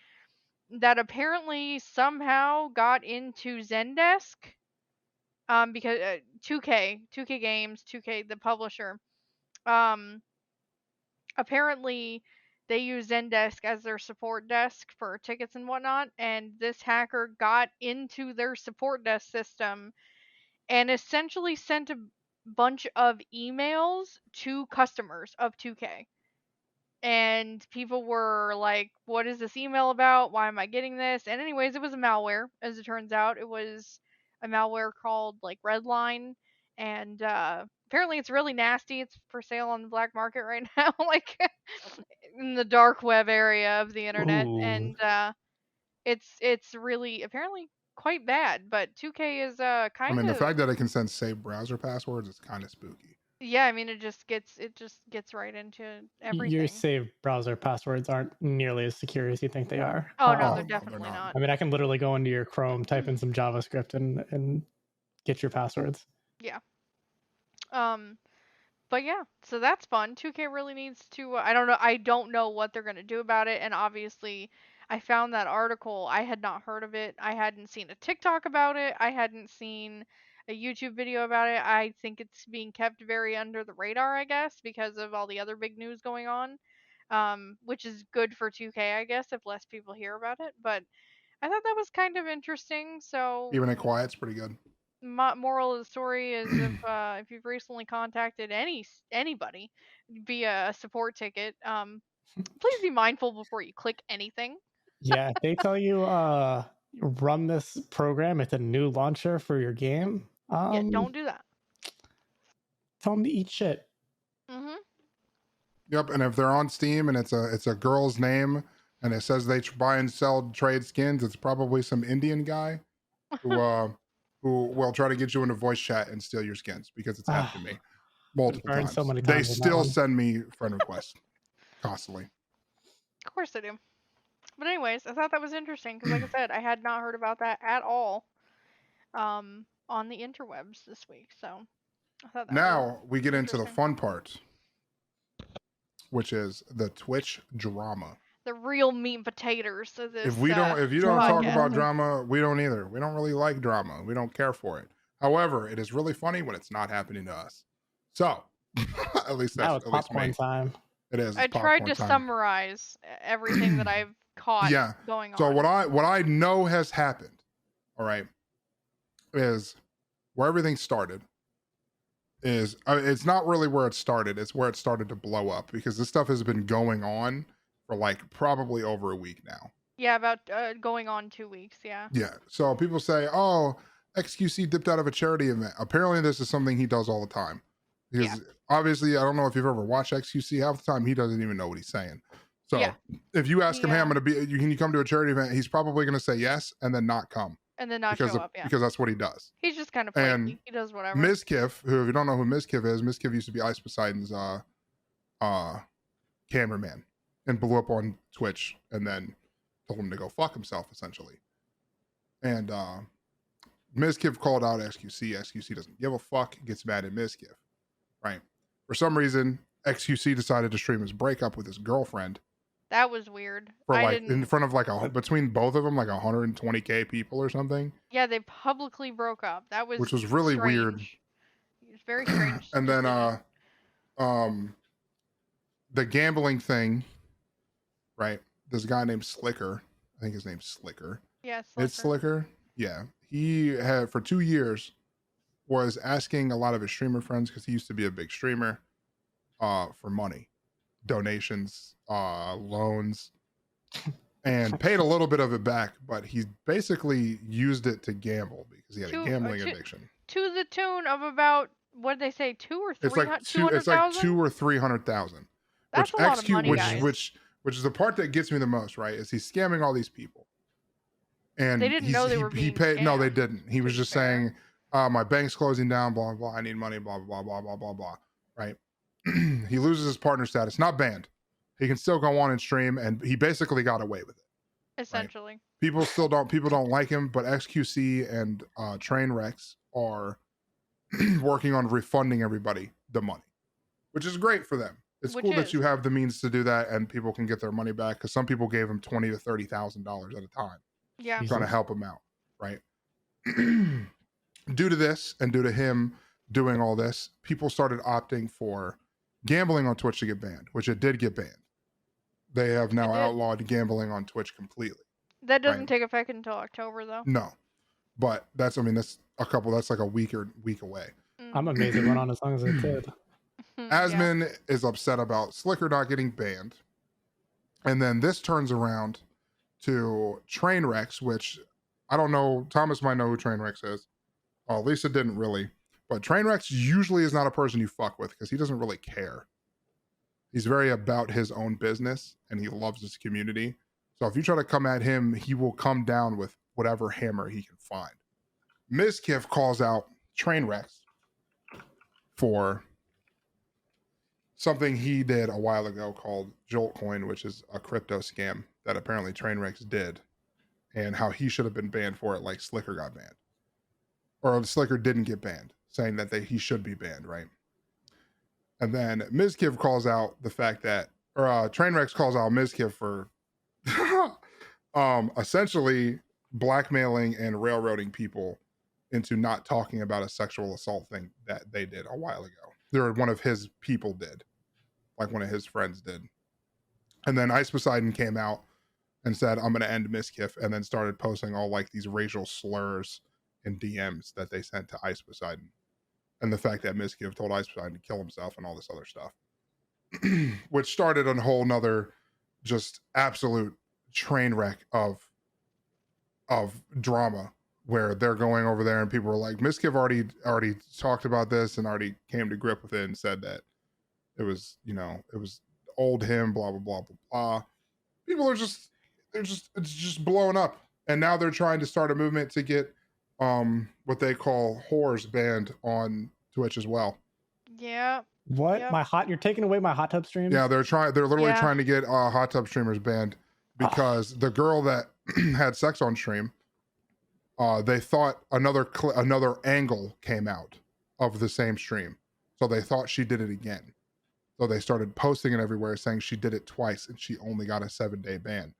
that apparently somehow got into Zendesk, because 2K Games, 2K the publisher, um apparently they use Zendesk as their support desk for tickets and whatnot, and this hacker got into their support desk system and essentially sent a bunch of emails to customers of 2K. And people were like, what is this email about? Why am I getting this? And anyways, it was a malware, as it turns out. It was a malware called like Redline, and apparently it's really nasty. It's for sale on the black market right now, like in the dark web area of the internet. Ooh. And it's really apparently quite bad. But 2K is I kind mean, the of, fact that it can send saved browser passwords is kind of spooky. yeah. I mean, it just gets right into Your everything. saved browser passwords aren't nearly as secure as you think they are. Oh no, Oh, they're no, they're definitely not. not. I mean, I can literally go into your Chrome, type in some JavaScript, and get your passwords. Yeah. Um, but yeah, so that's fun. 2K really needs to. I don't know what they're gonna do about it. And obviously, I found that article. I had not heard of it. I hadn't seen a TikTok about it. I hadn't seen a YouTube video about it. I think it's being kept very under the radar, I guess, because of all the other big news going on. Which is good for 2K, I guess, if less people hear about it. But I thought that was kind of interesting. So Even in quiet's pretty good. moral of the story is if you've recently contacted anybody via a support ticket, please be mindful before you click anything. Yeah, they tell you run this program. It's a new launcher for your game. Yeah, don't do that. Tell them to eat shit. Mm-hmm. Yep, and if they're on Steam and it's a girl's name and it says they buy and sell trade skins, it's probably some Indian guy who will try to get you into voice chat and steal your skins, because it's happened to me multiple burned times. so many They times on that still one. send me friend requests constantly. Of course they do. But anyways, I thought that was interesting because, like I said, I had not heard about that at all on the interwebs this week. So I thought that was Now we get into the interesting. fun part, which is the Twitch drama. The real meat and potatoes of this. If you don't talk podcast. about drama, we don't either. We don't really like drama. We don't care for it. However, it is really funny when it's not happening to us. So at least Now that's it's at least popcorn me. time. It is. I It's tried popcorn to time. summarize everything that I've caught Yeah. going on. So what I know has happened, all right, is where everything started. Is it's not really where it started. It's where it started to blow up, because this stuff has been going on for like probably over a week now. Yeah, about going on 2 weeks. Yeah. Yeah. So people say, "Oh, XQC dipped out of a charity event." Apparently, this is something he does all the time. Because obviously, I don't know if you've ever watched XQC. Half the time, he doesn't even know what he's saying. So if you ask him, "Hey, I'm going to be. Can you come to a charity event?" He's probably going to say yes and then not come. And then not because show up. Yeah. Because that's what he does. He's just kind of And flaky. He does whatever. Mizkif, who, if you don't know who Mizkif is, Mizkif used to be Ice Poseidon's cameraman and blew up on Twitch and then told him to go fuck himself, essentially. And Mizkif called out XQC. XQC doesn't give a fuck, gets mad at Mizkif, right? For some reason, XQC decided to stream his breakup with his girlfriend. That was weird. For in front of between both of them, like 120K people or something. Yeah, they publicly broke up. That was which was really weird. It was very strange. And then the gambling thing, right? There's a guy named Slicker. I think his name's Slicker. Yeah, Slicker. It's Slicker. Yeah. He had, for 2 years, was asking a lot of his streamer friends, because he used to be a big streamer, for money. Donations, loans, and paid a little bit of it back, but he basically used it to gamble because he had a gambling addiction. To the tune of about, what did they say, 2 or 3? It's like 200,000 or 300,000. That's a lot of money, guys. Which is the part that gets me the most, right? Is he's scamming all these people, and they didn't know they were being scammed. No, they didn't. He was just saying, "My bank's closing down. Blah blah. I need money. Blah blah blah blah blah blah." Right? He loses his partner status, not banned. He can still go on and stream, and he basically got away with it. Essentially, right? People don't like him, but XQC and Trainwrecks are working on refunding everybody the money, which is great for them. It's cool that you have the means to do that, and people can get their money back, because some people gave him $20,000 to $30,000 at a time. Yeah, trying to help him out, right? Due to this, and due to him doing all this, people started opting for gambling on Twitch to get banned, which it did get banned. They have now outlawed gambling on Twitch completely. That doesn't take effect until October, though. No, but that's like a week away. I'm amazed it went on as long as it did. Asmin is upset about Slicker not getting banned, and then this turns around to Trainwrecks, which I don't know. Thomas might know who Trainwrecks is. Lisa didn't really, but Trainwrecks usually is not a person you fuck with, because he doesn't really care. He's very about his own business, and he loves his community. So if you try to come at him, he will come down with whatever hammer he can find. Mizkif calls out Trainwrecks for something he did a while ago called Joltcoin, which is a crypto scam that apparently Trainwrecks did, and how he should have been banned for it, like Slicker got banned. Or Slicker didn't get banned, saying that he should be banned, right? And then Mizkif calls out the fact that, or Trainwrecks calls out Mizkif for essentially blackmailing and railroading people into not talking about a sexual assault thing that they did a while ago. One of his people did, like one of his friends did. And then Ice Poseidon came out and said, "I'm going to end Mizkif," and then started posting all like these racial slurs in DMs that they sent to Ice Poseidon, and the fact that Mizkiv told Ice Poseidon to kill himself and all this other stuff, which started a whole nother just absolute train wreck of drama, where they're going over there and people were like, Mizkiv already talked about this and already came to grip with it and said that it was, it was old him, blah blah blah blah blah. People are just it's just blowing up, and now they're trying to start a movement to get what they call whores banned on Twitch as well. Yeah. What? Yep. You're taking away my hot tub streams? Yeah, they're literally Yeah. trying to get hot tub streamers banned because the girl that had sex on stream, they thought another angle came out of the same stream, so they thought she did it again. So they started posting it everywhere saying she did it twice and she only got a 7-day ban.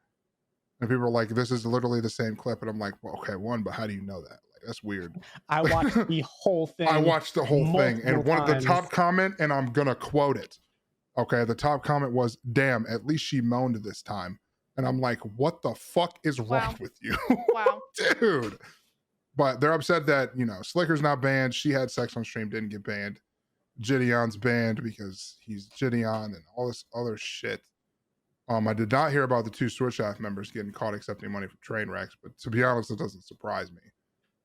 And people were like, this is literally the same clip. And I'm like, well, okay, but how do you know that? Like, that's weird. I watched the whole thing. I watched the whole thing. And one of the times. top comment, and I'm going to quote it. Okay, the top comment was, damn, at least she moaned this time. And I'm like, what the fuck is wrong with you? Wow. Dude. But they're upset that, Slicker's not banned. She had sex on stream, didn't get banned. Gideon's banned because he's Gideon and all this other shit. I did not hear about the 2 Switch staff members getting caught accepting money from train wrecks, but to be honest, it doesn't surprise me.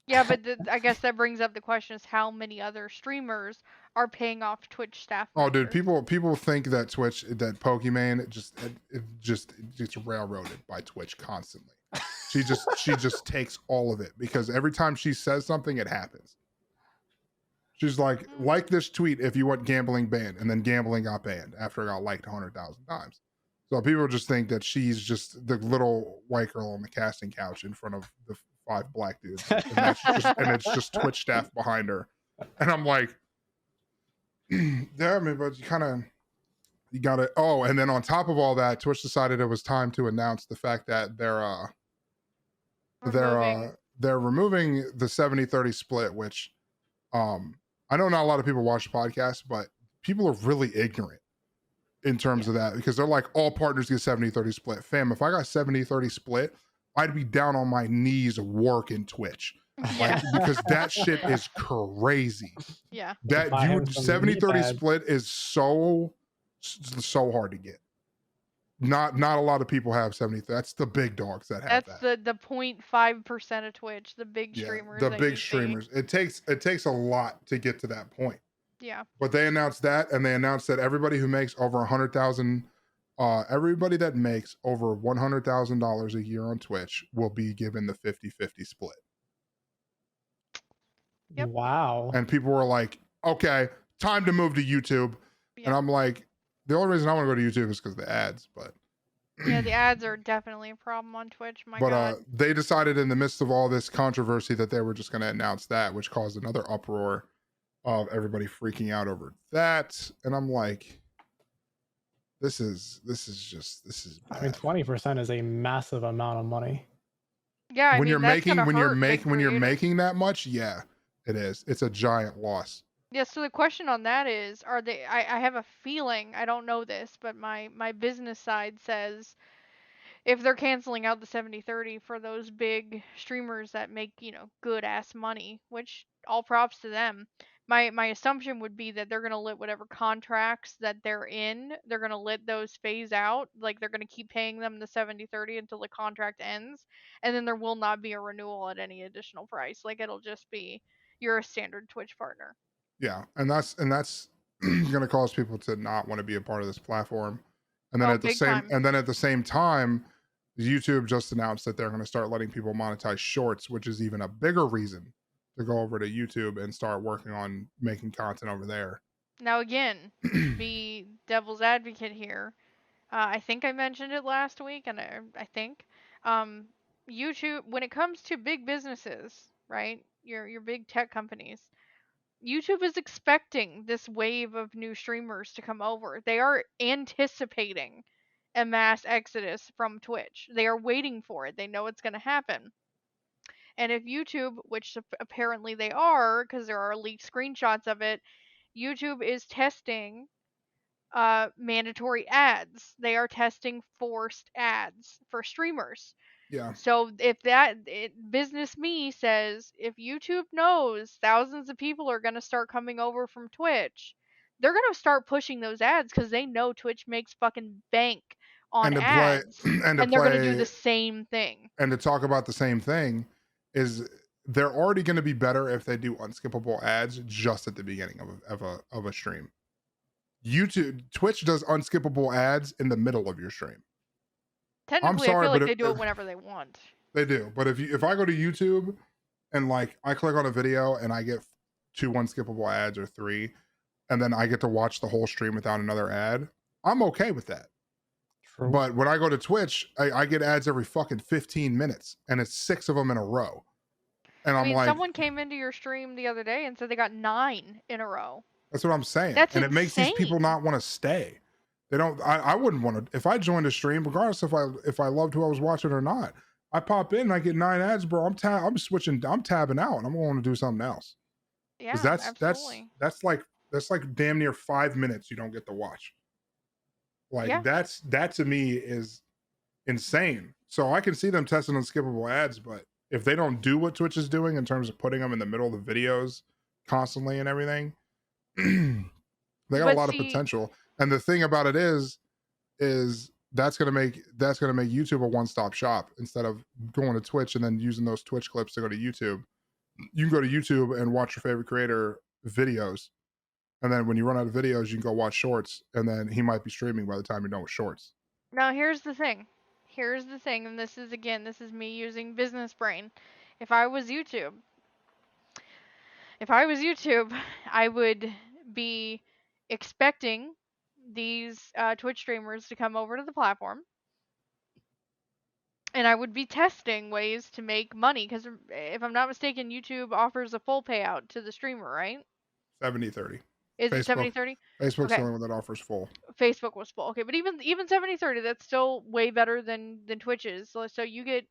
Yeah, but I guess that brings up the question: is how many other streamers are paying off Twitch staff members? Oh, dude, people think that that Pokimane just gets railroaded by Twitch constantly. She just takes all of it because every time she says something, it happens. She's like this tweet if you want gambling banned, and then gambling got banned after it got liked 100,000 times. So people just think that she's just the little white girl on the casting couch in front of the 5 black dudes, and it's just Twitch staff behind her. And I'm like, yeah, I mean, but you gotta. Oh, and then on top of all that, Twitch decided it was time to announce the fact that they're removing the 70-30 split, which I know not a lot of people watch podcasts, but people are really ignorant in terms of that because they're like, all partners get 70-30 split. Fam, if I got 70-30 split, I'd be down on my knees working Twitch. Like, because that shit is crazy. Yeah. That 70-30 split is so hard to get. Not a lot of people have 70. That's the big dogs that have that. That's the 0.5% of Twitch, the big streamers. The big streamers. It takes a lot to get to that point. Yeah. But they announced that, and they announced that everybody who makes over 100,000, everybody that makes over $100,000 a year on Twitch will be given the 50-50 split. Yep. Wow. And people were like, okay, time to move to YouTube. Yep. And I'm like, the only reason I want to go to YouTube is because of the ads, but yeah, the ads are definitely a problem on Twitch. God. They decided in the midst of all this controversy that they were just going to announce that, which caused another uproar of everybody freaking out over that. And I'm like, this is bad. I mean, 20% is a massive amount of money. Yeah, when you're making that much, yeah, it is. It's a giant loss. Yeah, so the question on that is, are they, I have a feeling, I don't know this, but my business side says if they're canceling out the 70-30 for those big streamers that make, good ass money, which all props to them. My assumption would be that they're going to let whatever contracts that they're in, they're going to let those phase out. Like, they're going to keep paying them the 70-30 until the contract ends, and then there will not be a renewal at any additional price. Like, it'll just be, you're a standard Twitch partner. Yeah, and that's going to cause people to not want to be a part of this platform. And then at the same time, YouTube just announced that they're going to start letting people monetize shorts, which is even a bigger reason to go over to YouTube and start working on making content over there. Now again, be devil's advocate here. I think I mentioned it last week, and I think YouTube, when it comes to big businesses, right, your big tech companies, YouTube is expecting this wave of new streamers to come over. They are anticipating a mass exodus from Twitch. They are waiting for it. They know it's going to happen. And if YouTube, which apparently they are, because there are leaked screenshots of it, YouTube is testing mandatory ads. They are testing forced ads for streamers. Yeah. So if business me says, if YouTube knows thousands of people are going to start coming over from Twitch, they're going to start pushing those ads because they know Twitch makes fucking bank on And to play ads, and to and they're going to do play the same thing. and to talk about the same thing is they're already going to be better if they do unskippable ads just at the beginning of a stream. Twitch does unskippable ads in the middle of your stream. Technically, I sorry, feel like but they do it whenever they want. They do, but if I go to YouTube and like I click on a video and I get 2 unskippable ads or 3, and then I get to watch the whole stream without another ad, I'm okay with that. True. But when I go to Twitch, I get ads every fucking 15 minutes, and it's 6 of them in a row. And I'm like, someone came into your stream the other day and said they got 9 in a row. that's what I'm saying. That's and insane. It makes these people not want to stay. They don't. I wouldn't want to. If I joined a stream, regardless if I loved who I was watching or not, I pop in and I get 9 ads, bro. I'm switching. I'm tabbing out, and I'm going to do something else. Yeah, absolutely. That's like damn near 5 minutes you don't get to watch. Like that to me is insane. So I can see them testing unskippable ads, but if they don't do what Twitch is doing in terms of putting them in the middle of the videos constantly and everything, they got a lot of potential. And the thing about it is that's gonna make YouTube a one-stop shop. Instead of going to Twitch and then using those Twitch clips to go to YouTube, you can go to YouTube and watch your favorite creator videos, and then when you run out of videos, you can go watch shorts, and then he might be streaming by the time you're done with shorts. Now here's the thing, and this is me using business brain. If I was YouTube, I would be expecting these Twitch streamers to come over to the platform, and I would be testing ways to make money, because if I'm not mistaken, YouTube offers a full payout to the streamer, right? 70-30. Is it 70-30? Facebook's the only one that offers full. Facebook was full. Okay, but even 70-30, that's still way better than Twitch's. So you get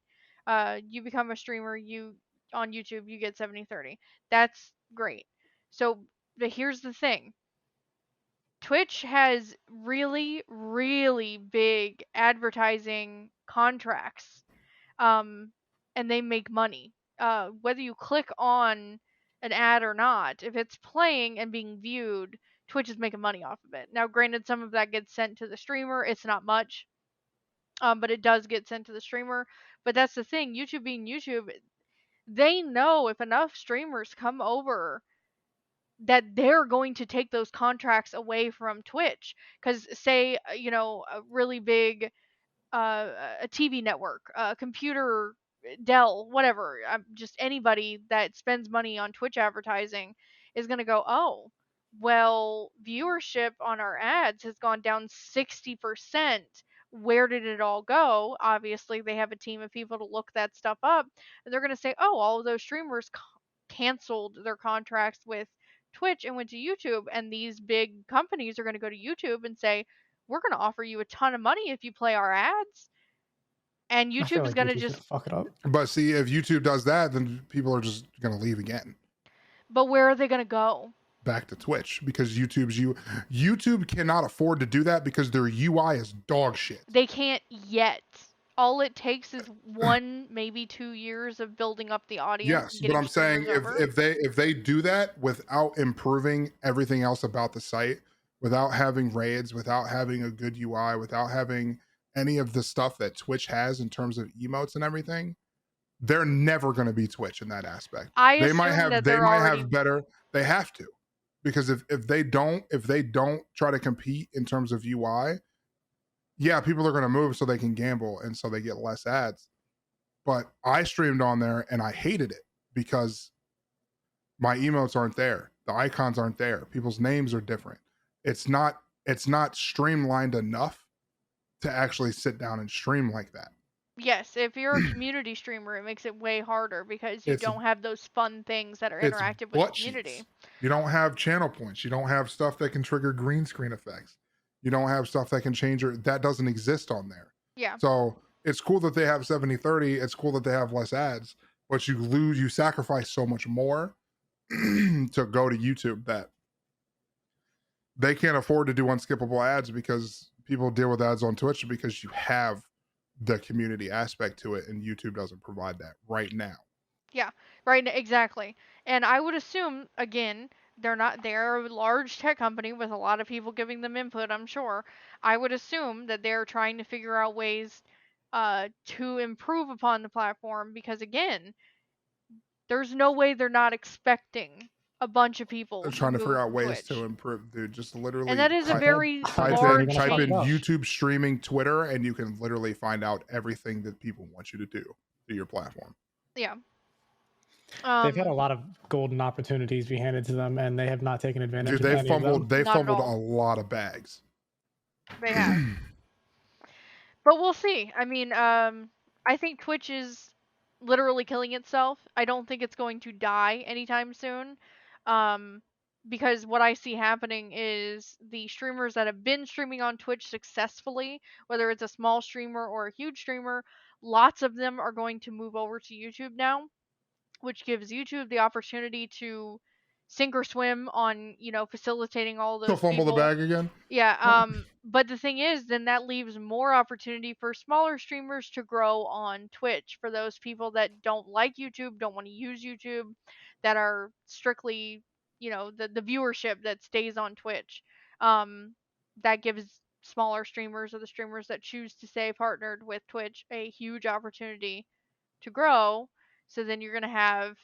you become a streamer, you on YouTube, you get 70-30. That's great. So, but here's the thing. Twitch has really, really big advertising contracts. And they make money. Whether you click on an ad or not, if it's playing and being viewed, Twitch is making money off of it. Now, granted, some of that gets sent to the streamer. It's not much, but it does get sent to the streamer. But that's the thing. YouTube being YouTube, they know if enough streamers come over that they're going to take those contracts away from Twitch. Because say, a really big a TV network, a computer, Dell, whatever, just anybody that spends money on Twitch advertising is going to go, oh, well, viewership on our ads has gone down 60%. Where did it all go? Obviously, they have a team of people to look that stuff up, and they're going to say, oh, all of those streamers canceled their contracts with Twitch and went to YouTube, and these big companies are going to go to YouTube and say, we're going to offer you a ton of money if you play our ads. And YouTube is going to just fuck it up. But see, if YouTube does that, then people are just going to leave again. But where are they going to go? Back to Twitch, because YouTube cannot afford to do that because their UI is dog shit. They can't yet. All it takes is 1, maybe 2 years of building up the audience. Yes, but I'm saying if they do that without improving everything else about the site, without having raids, without having a good UI, without having any of the stuff that Twitch has in terms of emotes and everything, they're never going to be Twitch in that aspect. They might have better. They have to, because if they don't try to compete in terms of UI, yeah, people are going to move so they can gamble and so they get less ads. But I streamed on there and I hated it because my emotes aren't there. The icons aren't there. People's names are different. It's not streamlined enough to actually sit down and stream like that. Yes, if you're a community streamer, it makes it way harder because you don't have those fun things that are interactive with the community. Sheets. You don't have channel points. You don't have stuff that can trigger green screen effects. You don't have stuff that can change that doesn't exist on there. Yeah. So it's cool that they have 70-30. It's cool that they have less ads, but you sacrifice so much more to go to YouTube that they can't afford to do unskippable ads, because people deal with ads on Twitch because you have the community aspect to it, and YouTube doesn't provide that right now. Yeah, right, exactly. And I would assume, again, they're a large tech company with a lot of people giving them input, I'm sure. I would assume that they're trying to figure out ways to improve upon the platform because, again, there's no way they're not expecting a bunch of people They're to trying to figure move out from ways Twitch. to improve, dude. Just And literally that is a I very thought type they're in large gonna fuck it up. YouTube streaming Twitter, and you can literally find out everything that people want you to do to your platform. Yeah. They've had a lot of golden opportunities be handed to them, and they have not taken advantage Dude, of any of them. they Not at fumbled a all. lot of bags. They have. But we'll see. I mean, I think Twitch is literally killing itself. I don't think it's going to die anytime soon. Because what I see happening is the streamers that have been streaming on Twitch successfully, whether it's a small streamer or a huge streamer, lots of them are going to move over to YouTube now, which gives YouTube the opportunity to sink or swim on, facilitating all To those fumble the people. bag again. Yeah, but the thing is, then that leaves more opportunity for smaller streamers to grow on Twitch for those people that don't like YouTube, don't want to use YouTube, that are strictly, the viewership that stays on Twitch. That gives smaller streamers or the streamers that choose to stay partnered with Twitch a huge opportunity to grow. So then you're gonna have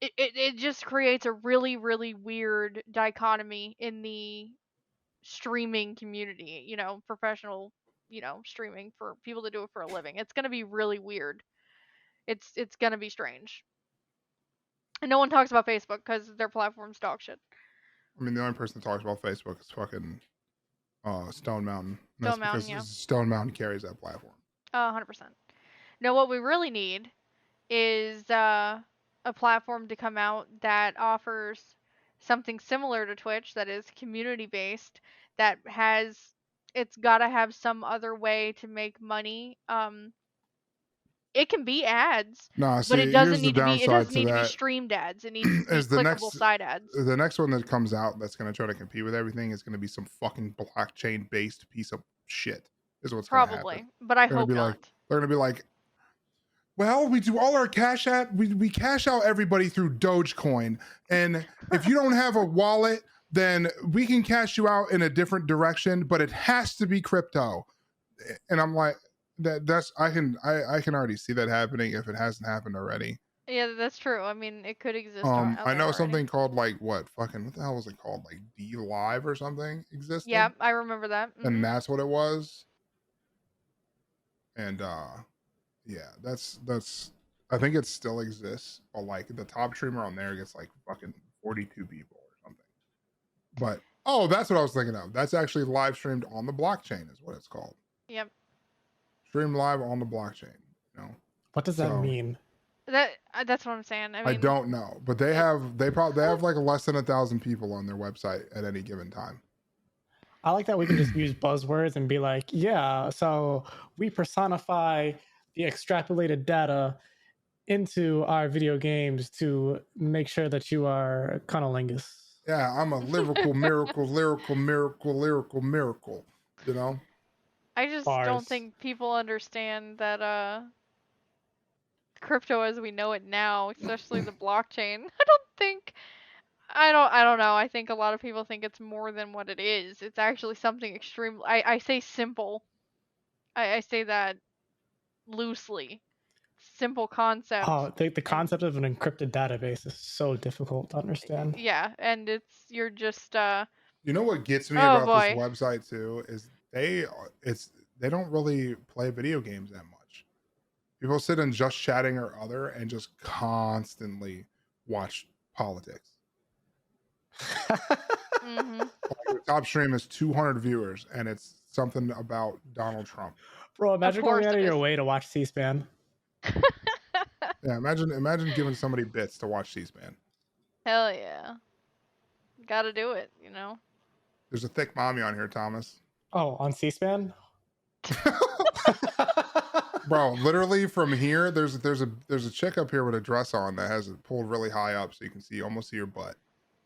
it just creates a really, really weird dichotomy in the streaming community, professional, streaming for people that do it for a living. It's going to be really weird. It's going to be strange. And no one talks about Facebook because their platform's dog shit. I mean, the only person that talks about Facebook is fucking Stone Mountain. And Stone Mountain, yeah. Stone Mountain carries that platform. 100%. No, what we really need is a platform to come out that offers something similar to Twitch that is community based, that has it's got to have some other way to make money. It can be ads, Nah, but see, here's the it downside doesn't to need to be that. streamed ads. It needs to be Is the clickable next side ads. the next one that comes out that's going to try to compete with everything is going to be some fucking blockchain based piece of shit. Is what's going to happen. Probably, but I They're hope gonna be not. like, they're going to be like, well, we do all our cash out. We cash out everybody through Dogecoin, and if you don't have a wallet, then we can cash you out in a different direction, but it has to be crypto. And I'm like, that's I can already see that happening if it hasn't happened already. Yeah, that's true. I mean, it could exist. I out know there already. something called like what the hell was it called, like D Live or something existed. Yeah, I remember that. And that's what it was. And yeah, that's I think it still exists, but like the top streamer on there gets like fucking 42 people or something. But oh, that's what I was thinking of. That's actually live streamed on the blockchain is what it's called. Yep. Stream live on the blockchain, What does that mean? That's what I'm saying. I mean, I don't know, but they have like less than 1,000 people on their website at any given time. I like that we can just use buzzwords and be like, yeah, so we personify the extrapolated data into our video games to make sure that you are cunnilingus. Yeah, I'm a lyrical miracle, lyrical miracle, lyrical miracle, I just don't think people understand that crypto as we know it now, especially the blockchain. I don't know. I think a lot of people think it's more than what it is. It's actually something extreme. I say simple. I say that loosely. Simple concept. Oh, the concept of an encrypted database is so difficult to understand. Yeah, and you're just You know what gets me about boy. this website too is they don't really play video games that much. People sit and just chatting or other and just constantly watch politics. Mm-hmm. Like the top stream is 200 viewers and it's something about Donald Trump. Bro, imagine going out of your way to watch C-SPAN. Yeah, imagine giving somebody bits to watch C-SPAN. Hell yeah. Gotta do it, There's a thick mommy on here, Thomas. Oh, on C-SPAN? Bro, literally from here, there's a chick up here with a dress on that has it pulled really high up so you can almost see her butt.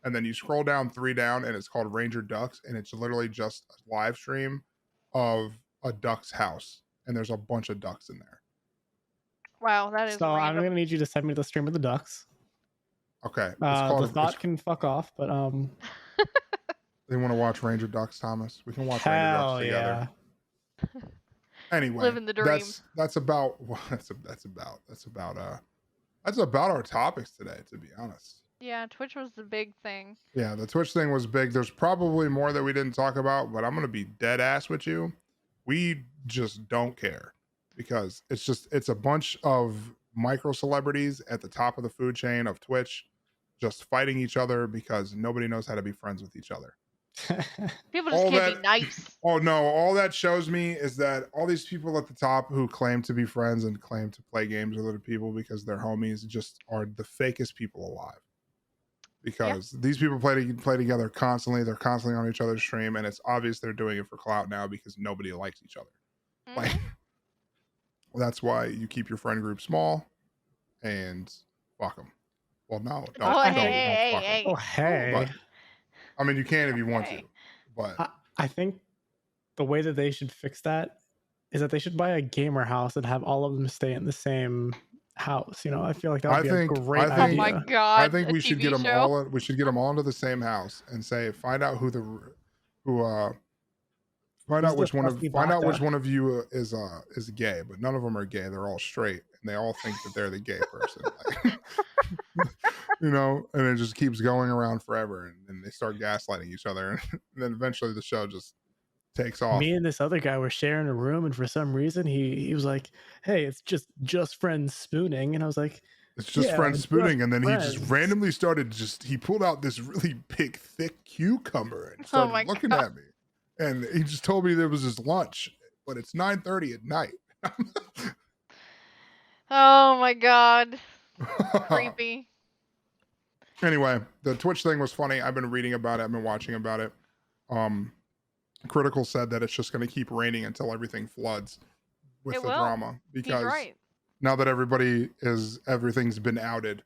And then you scroll down 3 down and it's called Ranger Ducks, and it's literally just a live stream of a duck's house. and there's a bunch of ducks in there. Wow, that is So I'm random. gonna need you to send me the stream of the ducks. Okay, The thought can fuck off, but They want to watch Ranger Ducks, Thomas. We can watch Ranger Ducks hell together. yeah. Anyway, Living the dream. that's about our topics today, to be honest. Yeah, Twitch was the big thing. Yeah, the Twitch thing was big. There's probably more that we didn't talk about, but I'm gonna be dead ass with you. We just don't care because it's a bunch of micro celebrities at the top of the food chain of Twitch just fighting each other because nobody knows how to be friends with each other. People just can't be nice. Oh no, all that shows me is that all these people at the top who claim to be friends and claim to play games with other people because they're homies just are the fakest people alive. Because these people play together constantly. They're constantly on each other's stream, and it's obvious they're doing it for clout now because nobody likes each other. Mhm. Like, that's why you keep your friend group small and fuck them. Well, no, don't Oh, fuck 'em. hey. Oh hey. But, I mean, you can if you want to, Okay. but I think the way that they should fix that is that they should buy a gamer house and have all of them stay in the same house. You know, I feel like that would be a great I idea. think- Oh my god! I think a we should TV get them show? all. We should get them all into the same house and say, find out Who's which the one fussy of you is gay, but none of them are gay. They're all straight, and they all think that they're the gay person. Like, you know, and it just keeps going around forever, and then they start gaslighting each other, and then eventually the show just takes off. Me and this other guy were sharing a room, and for some reason he was like, "Hey, it's just friends spooning," and I was like, It's just Yeah, friends just spooning, and then he friends. just randomly started. He pulled out this really big, thick cucumber and Oh my started looking God. at me, and he just told me there was his lunch, but it's 9:30 at night. Oh my god! Creepy. Anyway, the Twitch thing was funny. I've been reading about it. I've been watching about it. Critical said that it's just going to keep raining until everything floods with It the will. drama He's because right. now that everything's been outed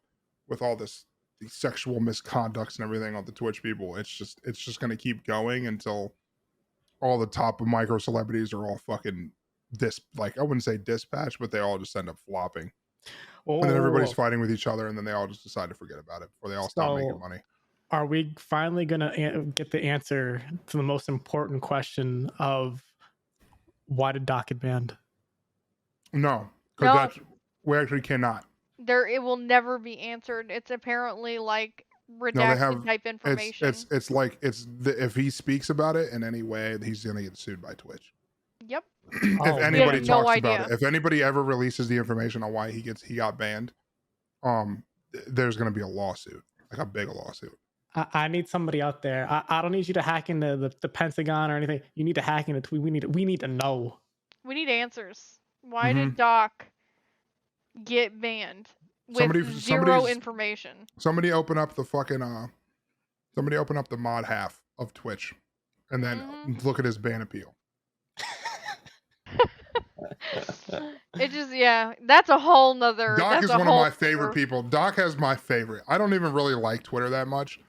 with all these sexual misconducts and everything on the Twitch people, it's just going to keep going until all the top micro celebrities are all fucking I wouldn't say dispatched, but they all just end up flopping. And then everybody's fighting with each other, and then they all just decide to forget about it before they all stop making money. Are we finally gonna get the answer to the most important question of why did Doc get banned? No, because we actually cannot. It will never be answered. It's apparently like redacted type information. It's like if he speaks about it in any way, he's gonna get sued by Twitch. Yep. If anybody no talks idea. about it, if anybody ever releases the information on why he got banned, there's gonna be a lawsuit, like a big lawsuit. I need somebody out there. I don't need you to hack into the Pentagon or anything. You need to hack into tweet. We need to know. We need answers. Why did Doc get banned with zero information? Somebody open up the fucking somebody open up the mod half of Twitch and then look at his ban appeal. It just that's a whole nother. Doc is one of my favorite people. Doc has my favorite. I don't even really like Twitter that much.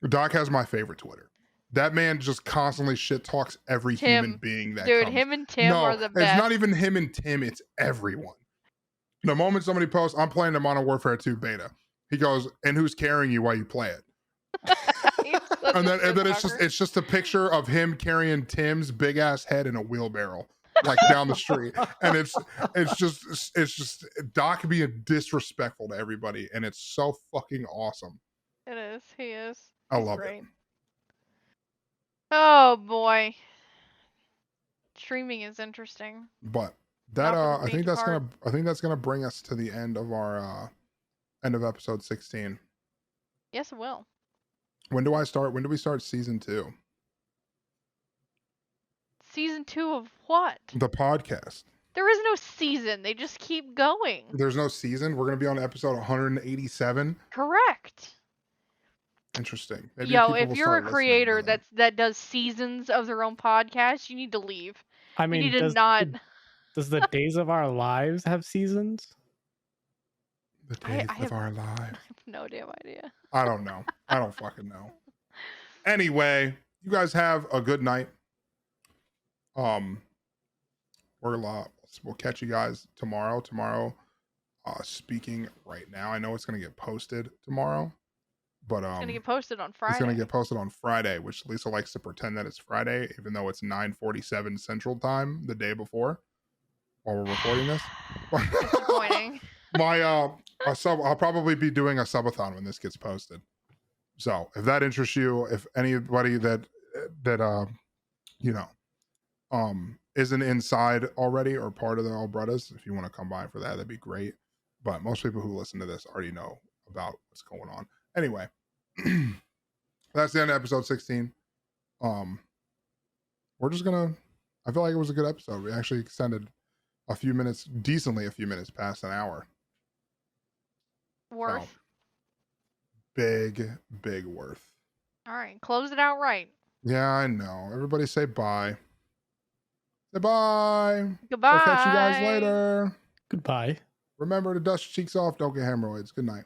Doc has my favorite Twitter. That man just constantly shit talks every human being that comes. Him and Tim are the best. It's not even him and Tim, it's everyone. The moment somebody posts, I'm playing the Modern Warfare 2 beta, he goes, and who's carrying you while you play it? and then it's just a picture of him carrying Tim's big ass head in a wheelbarrow, like down the street. And it's just Doc being disrespectful to everybody, and it's so fucking awesome. It is. He is. I love it. Oh boy. Streaming is interesting. But that I think that's gonna bring us to the end of our end of episode 16. Yes, it will. When do we start season 2? Season 2 of what? The podcast. There is no season. They just keep going. There's no season. We're gonna be on episode 187. Correct. Interesting. Maybe if you're a creator that does seasons of their own podcast, you need to leave. I mean, you need to not. Does the Days of Our Lives have seasons? The Days of Our Lives. I have no damn idea. I don't know. I don't fucking know. Anyway, you guys have a good night. We'll we'll catch you guys tomorrow. Speaking right now, I know it's going to get posted tomorrow, but It's gonna get posted on Friday. it's going to get posted on Friday, which Lisa likes to pretend that it's Friday, even though it's 9:47 Central Time the day before while we're recording this. Disappointing. I'll probably be doing a subathon when this gets posted. So if that interests you, if anybody that isn't inside already or part of the All Brothers, if you want to come by for that, that'd be great. But most people who listen to this already know about what's going on. Anyway, that's the end of episode 16. We're just gonna. I feel like it was a good episode. We actually extended a few minutes past an hour. Worth. So, big worth. All right, close it out right. Yeah, I know. Everybody say bye. Say bye. Goodbye. We'll catch you guys later. Goodbye. Remember to dust your cheeks off. Don't get hemorrhoids. Good night.